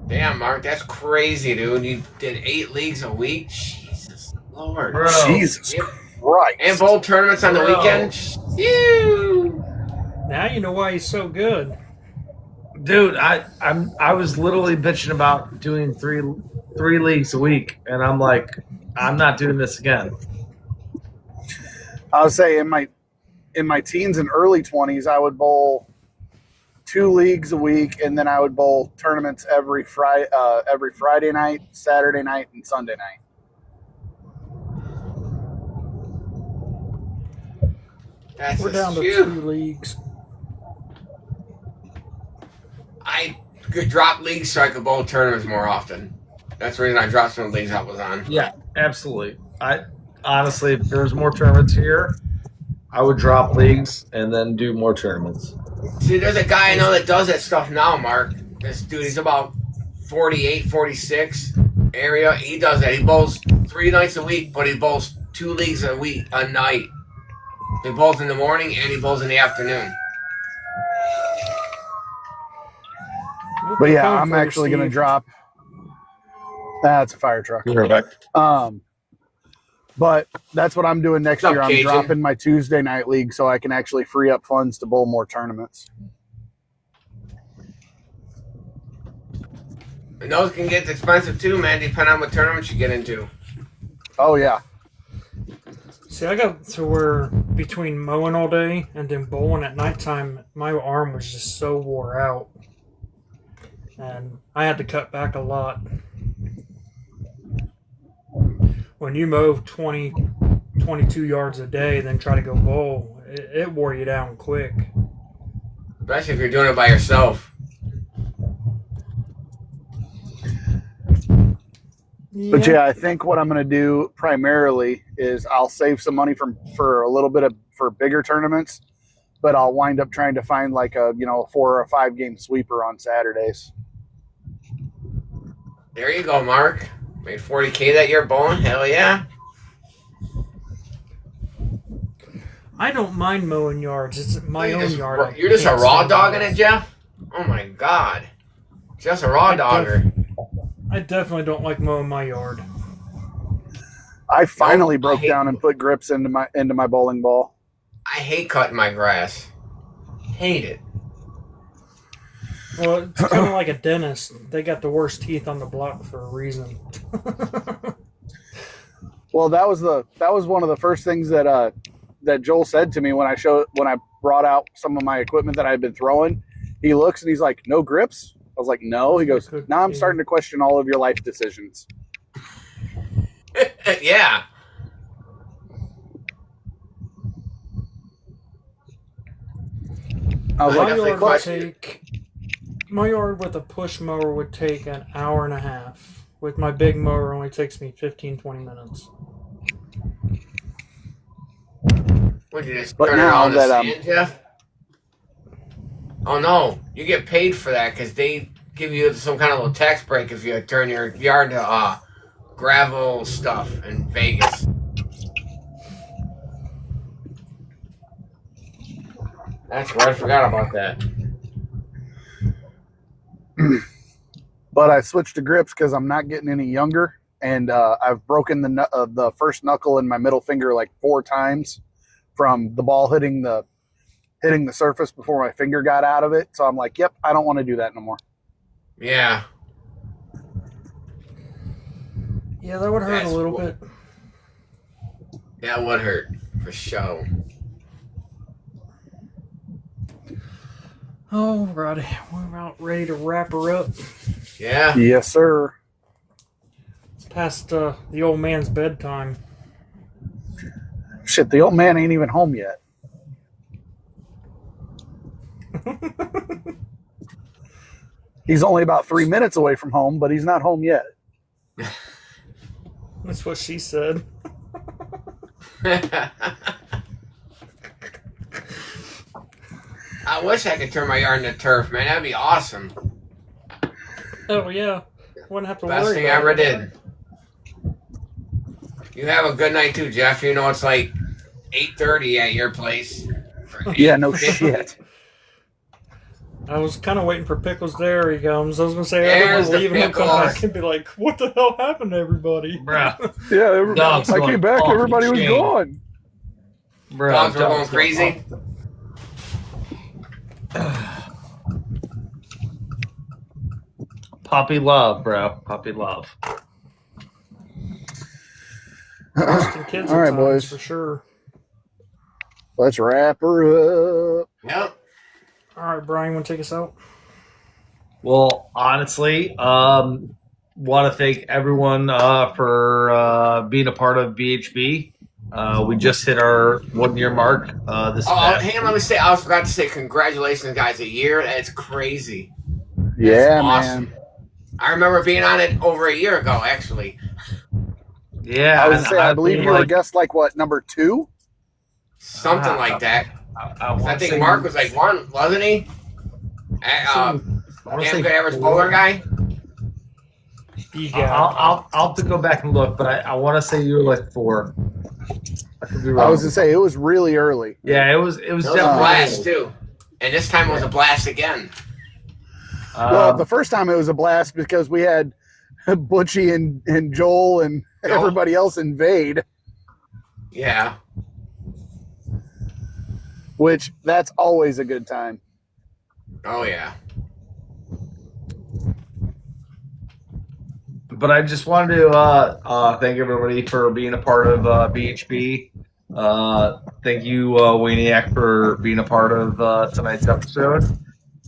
Damn, Mark, that's crazy, dude. You did 8 leagues a week? Jesus Lord. Bro. Jesus Christ. And bowl tournaments on the weekend? Phew. Now you know why he's so good. Dude, I was literally bitching about doing three leagues a week, and I'm like, I'm not doing this again. I would say in my teens and early 20s, I would bowl 2 leagues a week, and then I would bowl tournaments every Friday night, Saturday night, and Sunday night. That's We're down to phew. 2 leagues. I could drop leagues so I could bowl tournaments more often. That's the reason I dropped some of the leagues I was on. Yeah, absolutely. I honestly, if there's more tournaments here, I would drop leagues and then do more tournaments. See, there's a guy I know that does that stuff now, Mark. This dude, he's about 48, 46 area. He does that. He bowls 3 nights a week, but he bowls 2 leagues a night. He bowls in the morning and he bowls in the afternoon. But yeah, I'm actually going to drop. That's a fire truck. But that's what I'm doing next year. I'm Cajun? dropping my Tuesday night league so I can actually free up funds to bowl more tournaments. And those can get expensive too, man, depending on what tournaments you get into. Oh, yeah. See, I got to where between mowing all day and then bowling at nighttime, my arm was just so wore out. And I had to cut back a lot. When you mow 20, 22 yards a day, then try to go bowl, it wore you down quick. Especially if you're doing it by yourself. But yeah, I think what I'm going to do primarily is I'll save some money for a little bit for bigger tournaments, but I'll wind up trying to find like a 4 or 5 game sweeper on Saturdays. There you go, Mark. Made $40K that year bowling? Hell yeah. I don't mind mowing yards. It's my own yard. You're just a raw dog in it, Jeff? Oh my God. Just a raw dogger. I definitely don't like mowing my yard. I finally broke down and put grips into my bowling ball. I hate cutting my grass. Hate it. Well, it's kind of like a dentist. They got the worst teeth on the block for a reason. Well, that was one of the first things that Joel said to me when I brought out some of my equipment that I'd been throwing. He looks and he's like, "No grips?" I was like, "No." He goes, "Now I'm starting to question all of your life decisions." Yeah. I was like, my yard with a push mower would take an hour and a half. With my big mower, it only takes me 15, 20 minutes. Would you just But turn now around that, the sand, Jeff? Oh no, you get paid for that because they give you some kind of little tax break if you turn your yard to gravel stuff in Vegas. That's right, I forgot about that. But I switched to grips because I'm not getting any younger, and I've broken the first knuckle in my middle finger like 4 times from the ball hitting the surface before my finger got out of it. So I'm like, yep, I don't want to do that no more. Yeah. Yeah, that would hurt a little bit. That would hurt, for sure. Alrighty, we're about ready to wrap her up. Yeah. Yes, sir. It's past the old man's bedtime. Shit, the old man ain't even home yet. He's only about 3 minutes away from home, but he's not home yet. That's what she said. I wish I could turn my yard into turf, man. That'd be awesome. Oh yeah, wouldn't have to Best worry thing I about ever it. did. You have a good night too, Jeff. You know it's like 8:30 at your place. Yeah, no shit. I was kind of waiting for Pickles. There he comes. I was gonna say There's everyone's the leaving. He'll come Pickles. back and be like, "What the hell happened to everybody?" Bruh. Yeah, Dogs I going came back, off everybody the was chain. gone. Bruh, Dogs were going crazy. Puppy love, bro. Puppy love. Roasting kids All at right, times, boys. for sure. Let's wrap her up. Yep. All right, Brian, want to take us out? Well, honestly, want to thank everyone for being a part of BHB. We just hit our 1 year mark. This past hang on, let me say. I forgot to say congratulations, guys. A year. That's crazy. Yeah, awesome. man. I remember being on it over a year ago, actually. Yeah, I believe you were guest like what, number 2? Something like that. I think Mark was like 1, wasn't he? Damn good average bowler guy. Yeah. I'll have to go back and look, but I want to say you were like 4. I could be wrong. I was gonna say it was really early. Yeah, it was It was a definitely blast too, and this time it was a blast again. Well, the first time it was a blast because we had Butchie and Joel and everybody else invade. Yeah. Which, that's always a good time. Oh, yeah. But I just wanted to thank everybody for being a part of BHB. Thank you, Wayniac, for being a part of tonight's episode.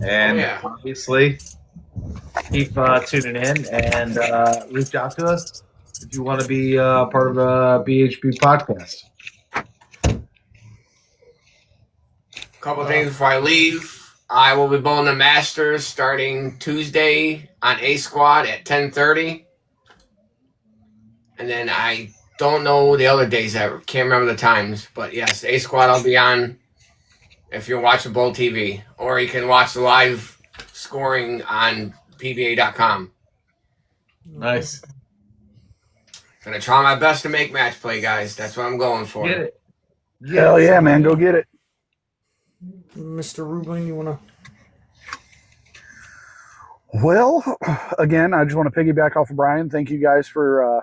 And obviously, keep tuning in and reach out to us if you want to be part of a BHB podcast. Couple things before I leave. I will be bowling the Masters starting Tuesday on A Squad at 10:30. And then I don't know the other days. I can't remember the times. But yes, A Squad I'll be on if you're watching Bowl TV. Or you can watch the live scoring on PBA.com. Nice. Gonna try my best to make match play, guys. That's what I'm going for. Get it. Hell yeah, man. Go get it. Mr. Rubin, you want to? Well, again, I just want to piggyback off of Brian. Thank you guys for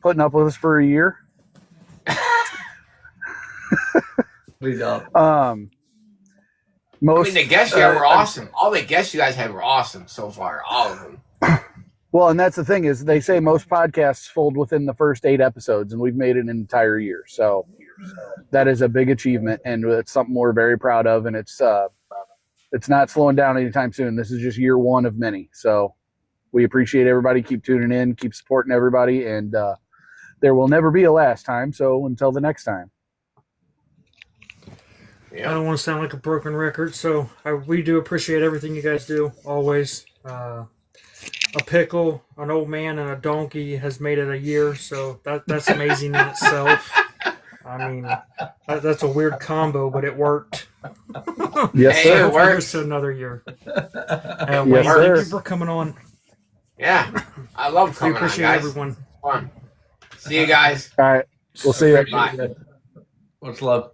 putting up with us for a year. The guests you had were awesome. All the guests you guys had were awesome so far. All of them. Well, and that's the thing is they say most podcasts fold within the first 8 episodes, and we've made it an entire year. So that is a big achievement, and it's something we're very proud of, and it's not slowing down anytime soon. This is just year 1 of many. So we appreciate everybody. Keep tuning in, keep supporting everybody, and there will never be a last time. So until the next time. I don't want to sound like a broken record, so we do appreciate everything you guys do, always. A pickle, an old man, and a donkey has made it a year, so that's amazing in itself. I mean, that's a weird combo, but it worked. Yes, sir. It works. To another year. Yes, Wayne, sir. thank you for coming on. Yeah, I love We coming on, appreciate guys. everyone. Fun. See you guys. All right. We'll see you. Bye. Much love.